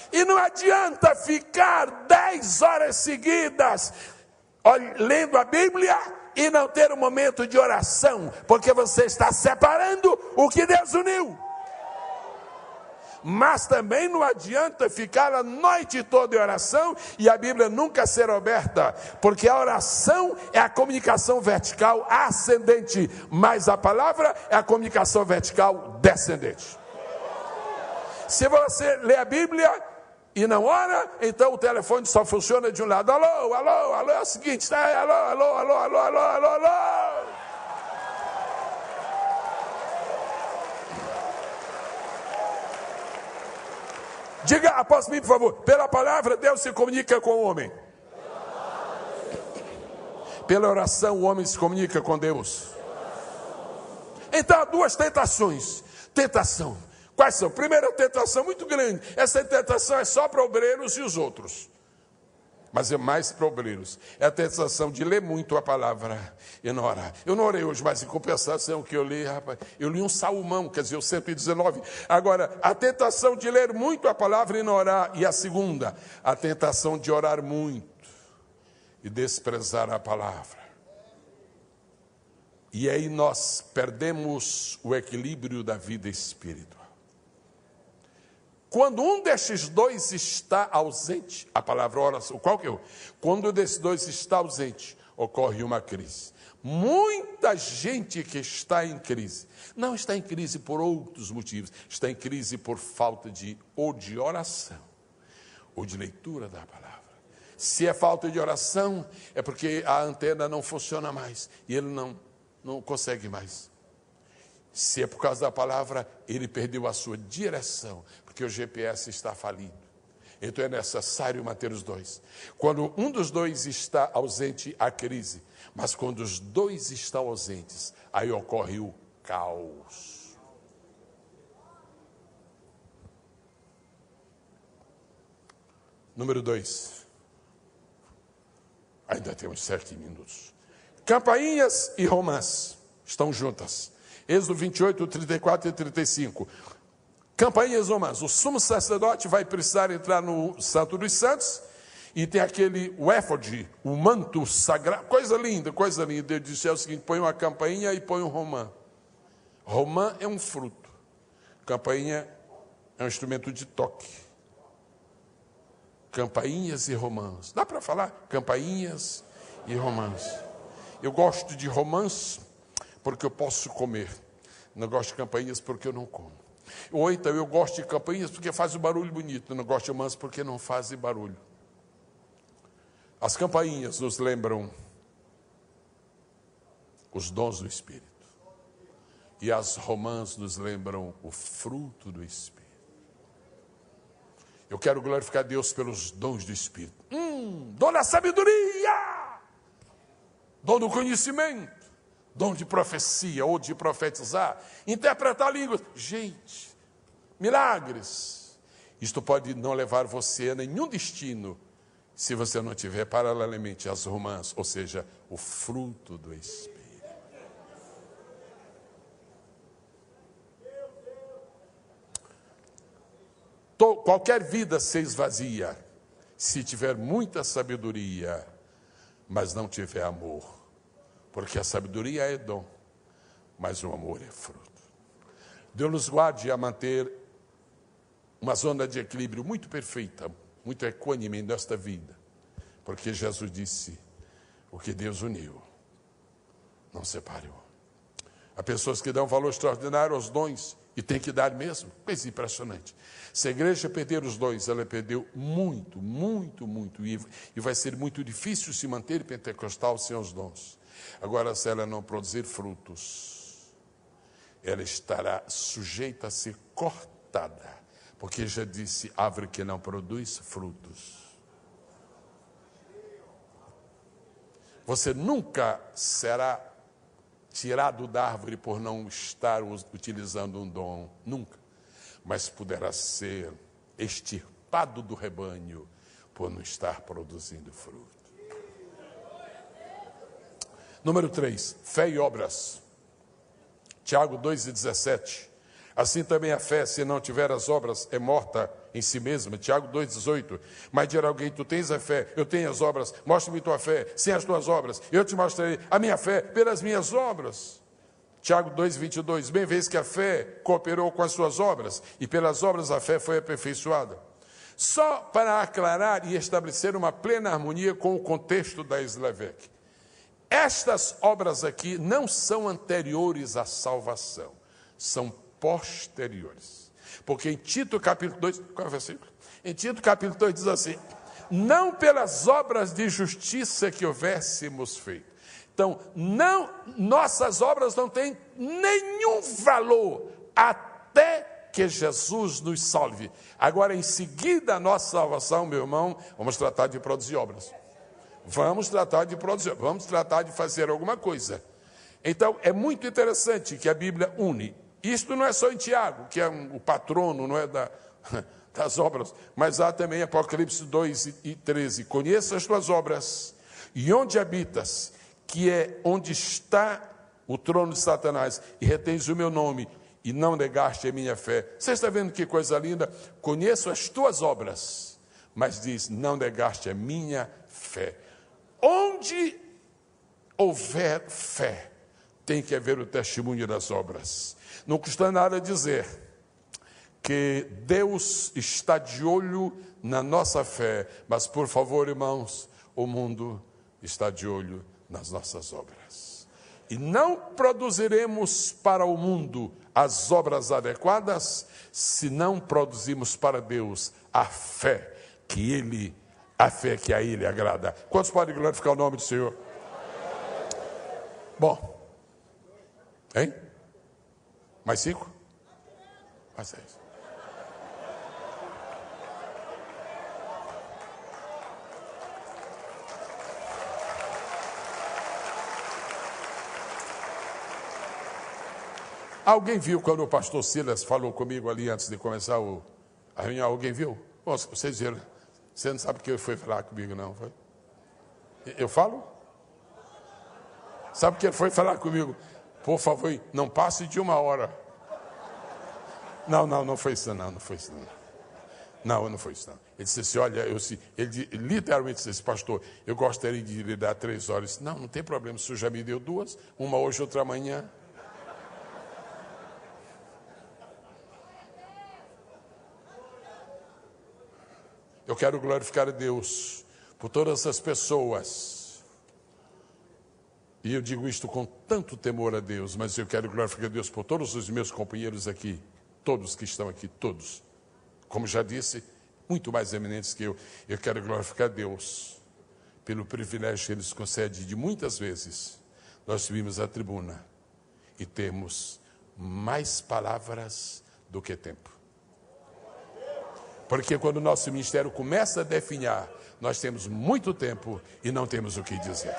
E não adianta ficar 10 horas seguidas lendo a Bíblia e não ter um momento de oração, porque você está separando o que Deus uniu. Mas também não adianta ficar a noite toda em oração e a Bíblia nunca ser aberta, porque a oração é a comunicação vertical ascendente, mas a palavra é a comunicação vertical descendente. Se você lê a Bíblia e não ora, então o telefone só funciona de um lado. Alô, alô, alô, é o seguinte, tá? Alô, alô, alô, alô, alô, alô, alô. Diga após mim, por favor. Pela palavra, Deus se comunica com o homem. Pela oração, o homem se comunica com Deus. Então, há duas tentações. Tentação. Quais são? Primeira tentação muito grande. Essa tentação é só para obreiros e os outros. Mas é mais para obreiros. É a tentação de ler muito a palavra e não orar. Eu não orei hoje, mas em compensação que eu li, rapaz, eu li um salmão, quer dizer, o 119. Agora, a tentação de ler muito a palavra e não orar. E a segunda, a tentação de orar muito e desprezar a palavra. E aí nós perdemos o equilíbrio da vida espiritual. Quando um destes dois está ausente, a palavra oração, qual que é? Quando um desses dois está ausente, ocorre uma crise. Muita gente que está em crise, não está em crise por outros motivos, está em crise por falta de oração, ou de leitura da palavra. Se é falta de oração, é porque a antena não funciona mais, e ele não consegue mais. Se é por causa da palavra, ele perdeu a sua direção, porque o GPS está falido. Então é necessário manter os dois. Quando um dos dois está ausente, há crise. Mas quando os dois estão ausentes, aí ocorre o caos. Número 2. Ainda temos 7 minutos. Campainhas e romãs estão juntas. Êxodo 28, 34 e 35. Campainhas e romãs. O sumo sacerdote vai precisar entrar no Santo dos Santos e tem aquele éfode, o manto sagrado. Coisa linda, coisa linda. Ele disse o seguinte: põe uma campainha e põe um romã. Romã é um fruto. Campainha é um instrumento de toque. Campainhas e romãs. Dá para falar? Campainhas e romãs. Eu gosto de romãs porque eu posso comer. Não gosto de campainhas porque eu não como. Ou então eu gosto de campainhas porque faz um barulho bonito. Eu não gosto de romãs porque não fazem barulho. As campainhas nos lembram os dons do Espírito. E as romãs nos lembram o fruto do Espírito. Eu quero glorificar Deus pelos dons do Espírito. Dom da sabedoria, dom do conhecimento, dom de profecia ou de profetizar, interpretar línguas. Gente, milagres. Isto pode não levar você a nenhum destino se você não tiver paralelamente as romãs, ou seja, o fruto do Espírito. Qualquer vida se esvazia se tiver muita sabedoria, mas não tiver amor. Porque a sabedoria é dom, mas o amor é fruto. Deus nos guarde a manter uma zona de equilíbrio muito perfeita, muito equânime nesta vida. Porque Jesus disse: o que Deus uniu, não separe o homem. Há pessoas que dão valor extraordinário aos dons, e tem que dar mesmo. Coisa impressionante. Se a igreja perder os dons, ela perdeu muito, muito, muito. E vai ser muito difícil se manter pentecostal sem os dons. Agora, se ela não produzir frutos, ela estará sujeita a ser cortada. Porque já disse, árvore que não produz frutos. Você nunca será tirado da árvore por não estar utilizando um dom, nunca. Mas poderá ser extirpado do rebanho por não estar produzindo fruto. Número 3, fé e obras. Tiago 2,17. Assim também a fé, se não tiver as obras, é morta em si mesma. Tiago 2,18. Mas dirá alguém: tu tens a fé, eu tenho as obras, mostra-me tua fé, sem as tuas obras, eu te mostrarei a minha fé pelas minhas obras. Tiago 2,22. Bem vês que a fé cooperou com as suas obras, e pelas obras a fé foi aperfeiçoada. Só para aclarar e estabelecer uma plena harmonia com o contexto da Eslavec. Estas obras aqui não são anteriores à salvação, são posteriores. Porque em Tito capítulo 2, qual é o versículo? Em Tito capítulo 2 diz assim: não pelas obras de justiça que houvéssemos feito. Então, nossas obras não têm nenhum valor até que Jesus nos salve. Agora, em seguida a nossa salvação, meu irmão, vamos tratar de produzir obras. Vamos tratar de fazer alguma coisa. Então, é muito interessante que a Bíblia une Isto não é só em Tiago, que é o patrono, não é das obras, mas há também Apocalipse 2:13. Conheça as tuas obras e onde habitas, que é onde está o trono de Satanás, e retens o meu nome, e não negaste a minha fé. Você está vendo que coisa linda? Conheço as tuas obras, mas diz, não negaste a minha fé. Onde houver fé, tem que haver o testemunho das obras. Não custa nada dizer que Deus está de olho na nossa fé, mas por favor, irmãos, o mundo está de olho nas nossas obras. E não produziremos para o mundo as obras adequadas se não produzirmos para Deus a fé que a Ele agrada. Quantos podem glorificar o nome do Senhor? Bom, hein? Mais 5? Mais 6. Alguém viu quando o pastor Silas falou comigo ali antes de começar a reunião? Alguém viu? Vocês viram? Você não sabe que ele foi falar comigo, não? Foi? Eu falo? Sabe que ele foi falar comigo? Por favor, não passe de 1 hora. Não foi isso não. Não foi isso não. Ele disse assim, olha, ele literalmente disse, pastor, eu gostaria de lhe dar 3 horas. Não tem problema, o senhor já me deu 2, uma hoje, outra amanhã. Eu quero glorificar a Deus por todas as pessoas. E eu digo isto com tanto temor a Deus, mas eu quero glorificar a Deus por todos os meus companheiros aqui, todos que estão aqui, todos. Como já disse, muito mais eminentes que eu. Eu quero glorificar a Deus pelo privilégio que Ele nos concede de muitas vezes nós subimos à tribuna e temos mais palavras do que tempo. Porque quando o nosso ministério começa a definhar, nós temos muito tempo e não temos o que dizer.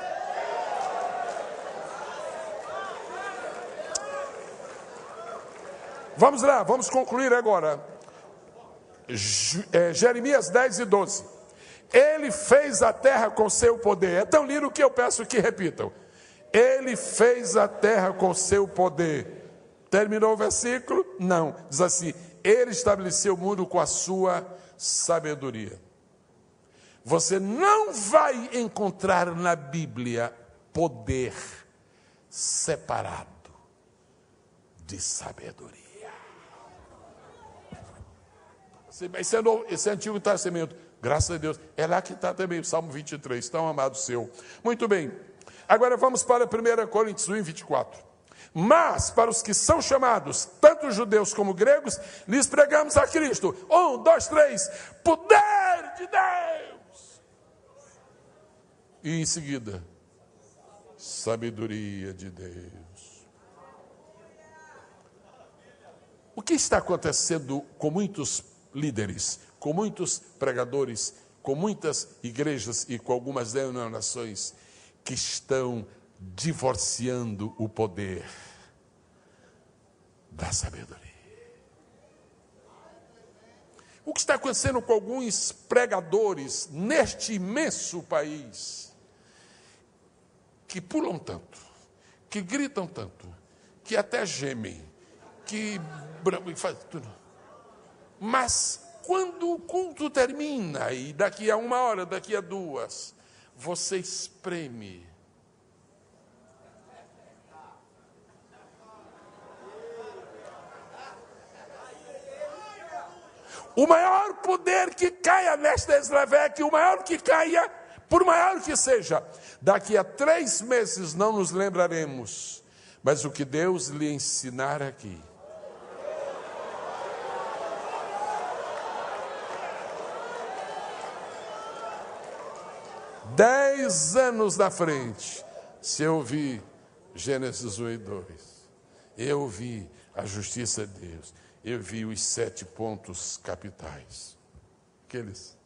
Vamos lá, vamos concluir agora. Jeremias 10:12. Ele fez a terra com seu poder. É tão lindo que eu peço que repitam. Ele fez a terra com seu poder. Terminou o versículo? Não. Diz assim, ele estabeleceu o mundo com a sua sabedoria. Você não vai encontrar na Bíblia poder separado de sabedoria. Esse é Antigo Testamento. Graças a Deus. É lá que está também o Salmo 23. Tão amado seu. Muito bem. Agora vamos para 1 Coríntios 1:24. Mas para os que são chamados, tanto judeus como gregos, lhes pregamos a Cristo. 1, 2, 3. Poder de Deus. E em seguida, sabedoria de Deus. O que está acontecendo com muitos líderes, com muitos pregadores, com muitas igrejas e com algumas denominações que estão divorciando o poder da sabedoria? O que está acontecendo com alguns pregadores neste imenso país que pulam tanto, que gritam tanto, que até gemem, que fazem tudo. Mas quando o culto termina, e daqui a 1 hora, daqui a 2, você espreme. O maior poder que caia nesta Eslavec, o maior que caia, por maior que seja, daqui a 3 meses não nos lembraremos, mas o que Deus lhe ensinar aqui. Dez anos na frente, se eu vi Gênesis 1:2, eu vi a justiça de Deus, eu vi os 7 pontos capitais. Aqueles.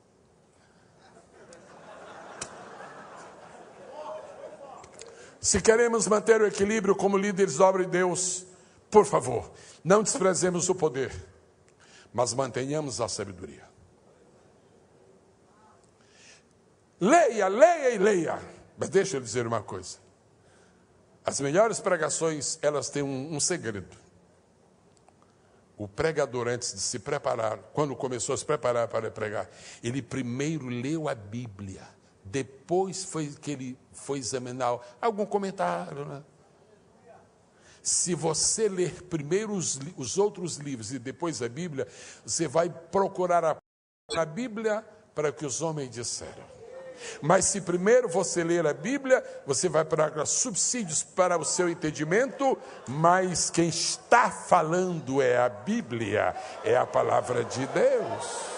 Se queremos manter o equilíbrio como líderes da obra de Deus, Por favor, não desprezemos o poder, mas mantenhamos a sabedoria. Leia, leia e leia. Mas deixa eu dizer uma coisa. As melhores pregações, elas têm um segredo. O pregador, antes de se preparar, quando começou a se preparar para pregar, ele primeiro leu a Bíblia. Depois foi que ele foi examinar algum comentário, né? Se você ler primeiro os outros livros e depois a Bíblia, você vai procurar a Bíblia para o que os homens disseram. Mas se primeiro você ler a Bíblia, você vai procurar subsídios para o seu entendimento, mas quem está falando é a Bíblia, é a palavra de Deus.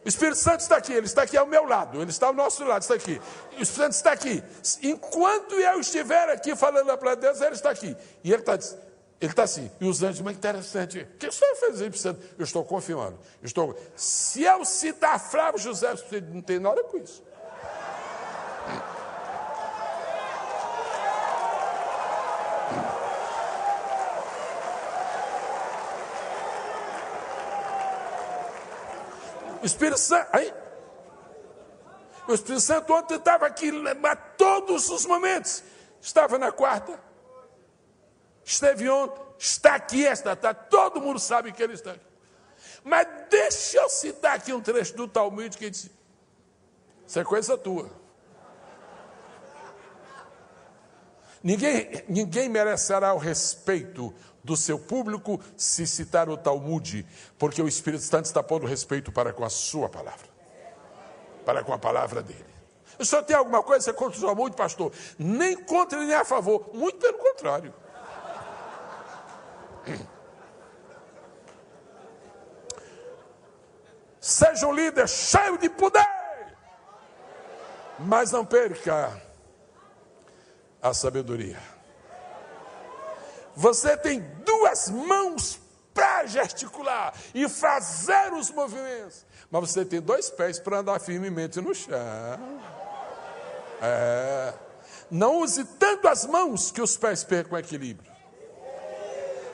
O Espírito Santo está aqui, ele está aqui ao meu lado, ele está ao nosso lado, está aqui. O Espírito Santo está aqui. Enquanto eu estiver aqui falando a palavra de Deus, ele está aqui. E ele está assim. E os anjos, mas interessante. O que o senhor fez aí, Espírito Santo? Eu estou confirmando. Se eu citar Flávio José, não tem nada com isso. O Espírito Santo, o Espírito Santo ontem estava aqui a todos os momentos. Estava na quarta, esteve ontem, está aqui esta tarde, todo mundo sabe que ele está aqui. Mas deixa eu citar aqui um trecho do Talmud que diz, isso é coisa tua. Ninguém merecerá o respeito do seu público se citar o Talmud, porque o Espírito Santo está pondo respeito para com a sua palavra, para com a palavra dele. O senhor tem alguma coisa contra o Talmud, pastor? Nem contra nem a favor, muito pelo contrário. Seja um líder cheio de poder, mas não perca a sabedoria. Você tem duas mãos para gesticular e fazer os movimentos, mas você tem dois pés para andar firmemente no chão. Não use tanto as mãos que os pés percam o equilíbrio.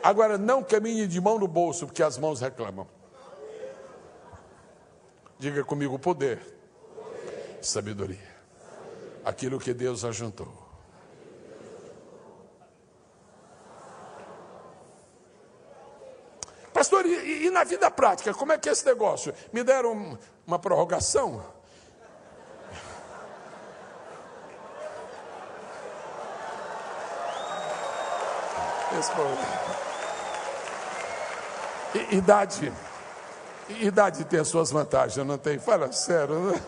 Agora, não caminhe de mão no bolso, porque as mãos reclamam. Diga comigo, poder, sabedoria. Aquilo que Deus ajuntou. Pastor, e na vida prática, como é que é esse negócio? Me deram uma prorrogação? Idade tem as suas vantagens, não tem? Fala sério, né?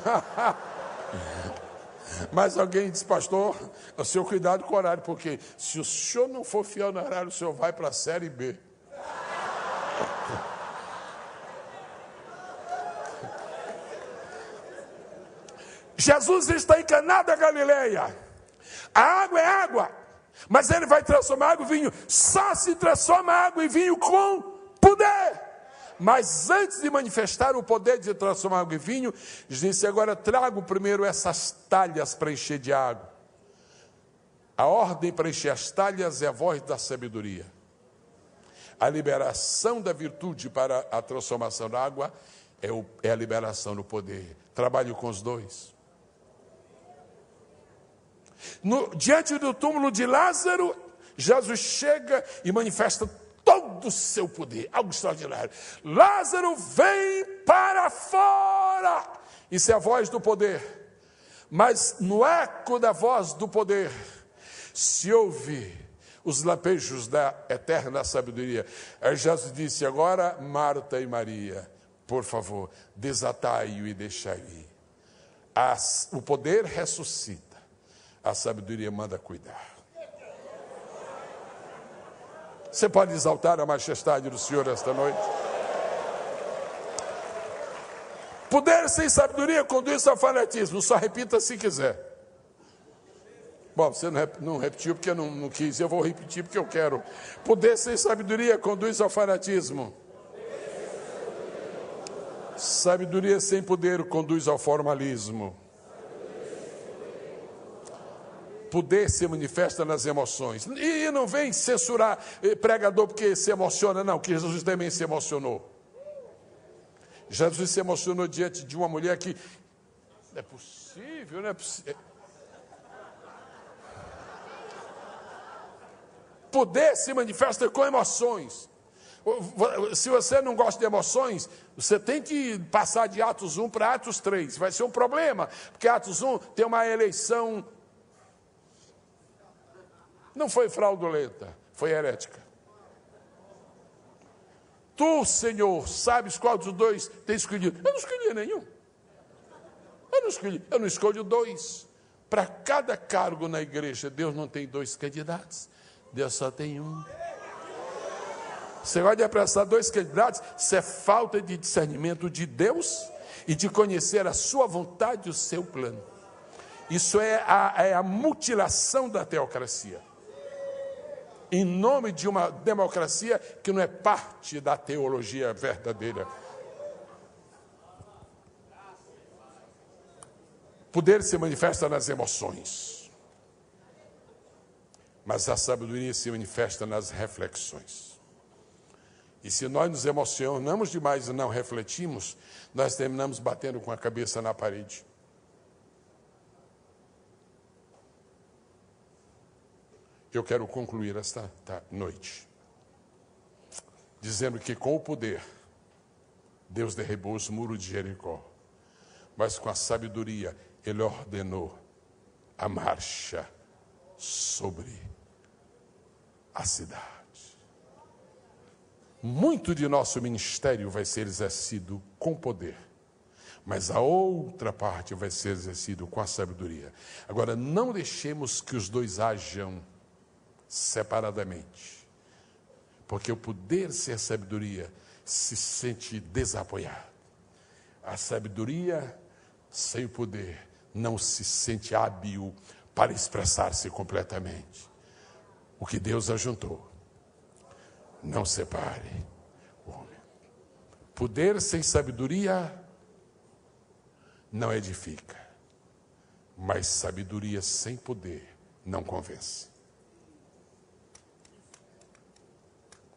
Mas alguém diz, pastor, o senhor cuidado com o horário, porque se o senhor não for fiel no horário, o senhor vai para a série B. Jesus está em Caná da Galileia. A água é água, mas ele vai transformar água em vinho. Só se transforma água em vinho com poder. Mas antes de manifestar o poder de transformar água em vinho, disse, agora trago primeiro essas talhas para encher de água. A ordem para encher as talhas é a voz da sabedoria. A liberação da virtude para a transformação da água é a liberação do poder. Trabalho com os dois. Diante do túmulo de Lázaro, Jesus chega e manifesta todo o seu poder, algo extraordinário. Lázaro, vem para fora. Isso é a voz do poder. Mas no eco da voz do poder se ouve os lampejos da eterna sabedoria. Aí Jesus disse, agora Marta e Maria, por favor, desatai-o e deixai-o ir. O poder ressuscita, a sabedoria manda cuidar. Você pode exaltar a majestade do Senhor esta noite? Poder sem sabedoria conduz ao fanatismo. Só repita se quiser. Bom, você não repetiu porque não quis. Eu vou repetir porque eu quero. Poder sem sabedoria conduz ao fanatismo. Sabedoria sem poder conduz ao formalismo. poder se manifesta nas emoções. E não vem censurar pregador porque se emociona, não, que Jesus também se emocionou. Jesus se emocionou diante de uma mulher que... Não é possível, não é possível. Poder se manifesta com emoções. Se você não gosta de emoções, você tem que passar de Atos 1 para Atos 3. Vai ser um problema, porque Atos 1 tem uma eleição... Não foi fraudulenta, foi herética. Tu, Senhor, sabes qual dos dois tem escolhido? Eu não escolhi nenhum. Eu não escolho dois. Para cada cargo na igreja, Deus não tem dois candidatos. Deus só tem um. Você vai aprestar dois candidatos, isso é falta de discernimento de Deus e de conhecer a sua vontade e o seu plano. Isso é a mutilação da teocracia. Em nome de uma democracia que não é parte da teologia verdadeira. Poder se manifesta nas emoções, mas a sabedoria se manifesta nas reflexões. E se nós nos emocionamos demais e não refletimos, nós terminamos batendo com a cabeça na parede. Eu quero concluir esta noite dizendo que com o poder, Deus derribou os muros de Jericó, mas com a sabedoria, Ele ordenou a marcha sobre a cidade. Muito de nosso ministério vai ser exercido com poder, mas a outra parte vai ser exercido com a sabedoria. Agora, não deixemos que os dois hajam separadamente, porque o poder sem a sabedoria se sente desapoiado. A sabedoria sem o poder não se sente hábil para expressar-se completamente. O que Deus ajuntou, não separe o homem. Poder sem sabedoria não edifica, mas sabedoria sem poder não convence.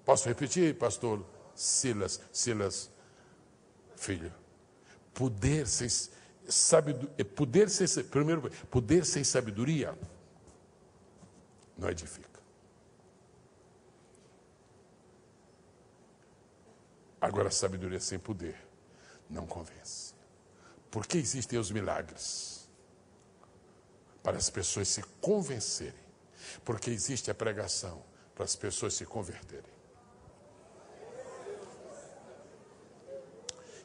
Posso repetir, pastor Silas Filho? Poder sem sabedoria não edifica. Agora, sabedoria sem poder não convence. Por que existem os milagres? Para as pessoas se convencerem. Porque existe a pregação para as pessoas se converterem.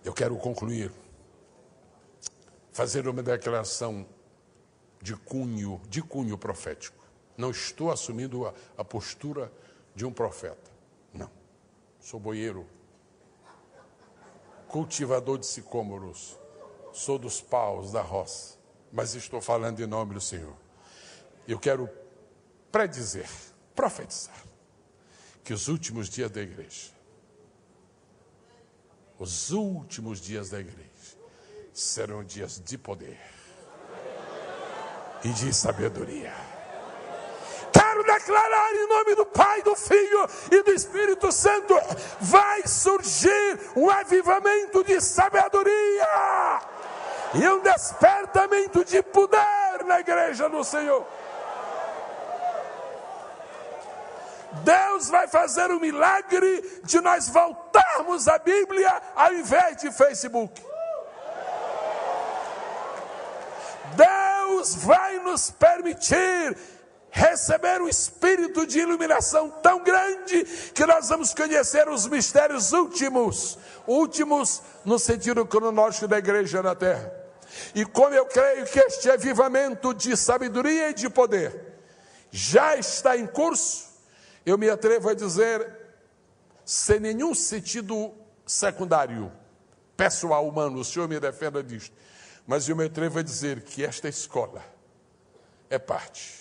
Eu quero concluir, fazer uma declaração de cunho profético. Não estou assumindo a postura de um profeta. Não. Sou boieiro, cultivador de sicômoros, sou dos paus da roça, mas estou falando em nome do Senhor. Eu quero predizer, profetizar, que os últimos dias da igreja, serão dias de poder e de sabedoria. Quero declarar em nome do Pai, do Filho e do Espírito Santo, vai surgir um avivamento de sabedoria e um despertamento de poder na igreja do Senhor. Deus vai fazer o milagre de nós voltarmos à Bíblia ao invés de Facebook. Deus vai nos permitir receber um espírito de iluminação tão grande que nós vamos conhecer os mistérios últimos no sentido cronológico da igreja na terra. E como eu creio que este avivamento de sabedoria e de poder já está em curso, eu me atrevo a dizer, sem nenhum sentido secundário, pessoal, humano, o Senhor me defenda disto, mas eu me atrevo a dizer que esta escola é parte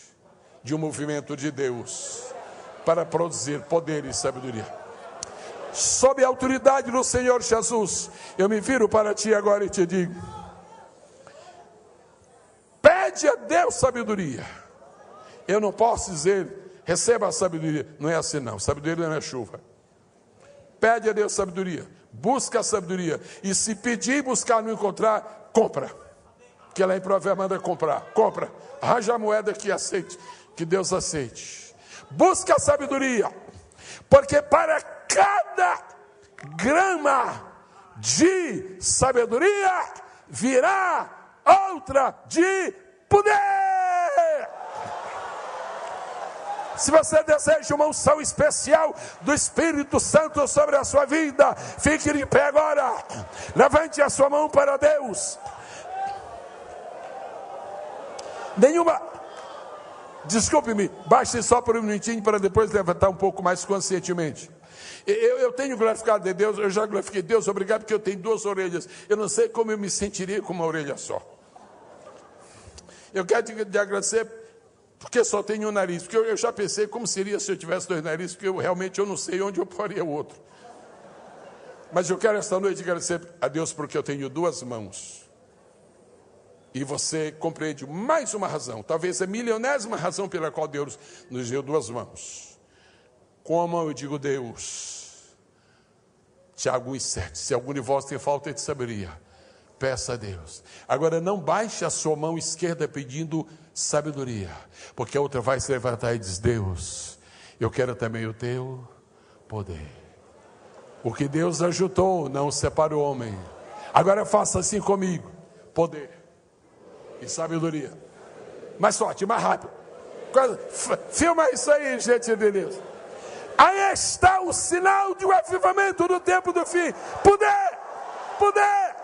de um movimento de Deus para produzir poder e sabedoria. Sob a autoridade do Senhor Jesus, eu me viro para ti agora e te digo, pede a Deus sabedoria, Eu não posso dizer, receba a sabedoria. Não é assim não, sabedoria não é chuva. Pede a Deus sabedoria, busca a sabedoria. E se pedir e buscar não encontrar, compra. Que lá em Provérbios manda comprar, compra. Arranja a moeda que aceite, que Deus aceite. Busca a sabedoria, porque para cada grama de sabedoria virá outra de poder. Se você deseja uma unção especial do Espírito Santo sobre a sua vida, fique de pé agora. Levante a sua mão para Deus. Desculpe-me, baixe só por um minutinho para depois levantar um pouco mais conscientemente. Eu tenho glorificado a Deus, eu já glorifiquei Deus, obrigado, porque eu tenho 2 orelhas. Eu não sei como eu me sentiria com uma orelha só. Eu quero te agradecer, porque só tenho um nariz, porque eu já pensei como seria se eu tivesse 2 narizes, porque eu não sei onde eu poria o outro. Mas eu quero esta noite agradecer a Deus porque eu tenho 2 mãos. E você compreende mais uma razão, talvez a milionésima razão pela qual Deus nos deu 2 mãos. Como eu digo Deus, Tiago 1,7, se algum de vós tem falta de sabedoria, peça a Deus. Agora não baixe a sua mão esquerda pedindo sabedoria, porque a outra vai se levantar e diz: Deus, eu quero também o teu poder. O que Deus ajuntou, não separa o homem. Agora faça assim comigo: poder e sabedoria. Mais forte, mais rápido. Filma isso aí, gente de Deus. Aí está o sinal de um avivamento no tempo do fim. Poder, poder,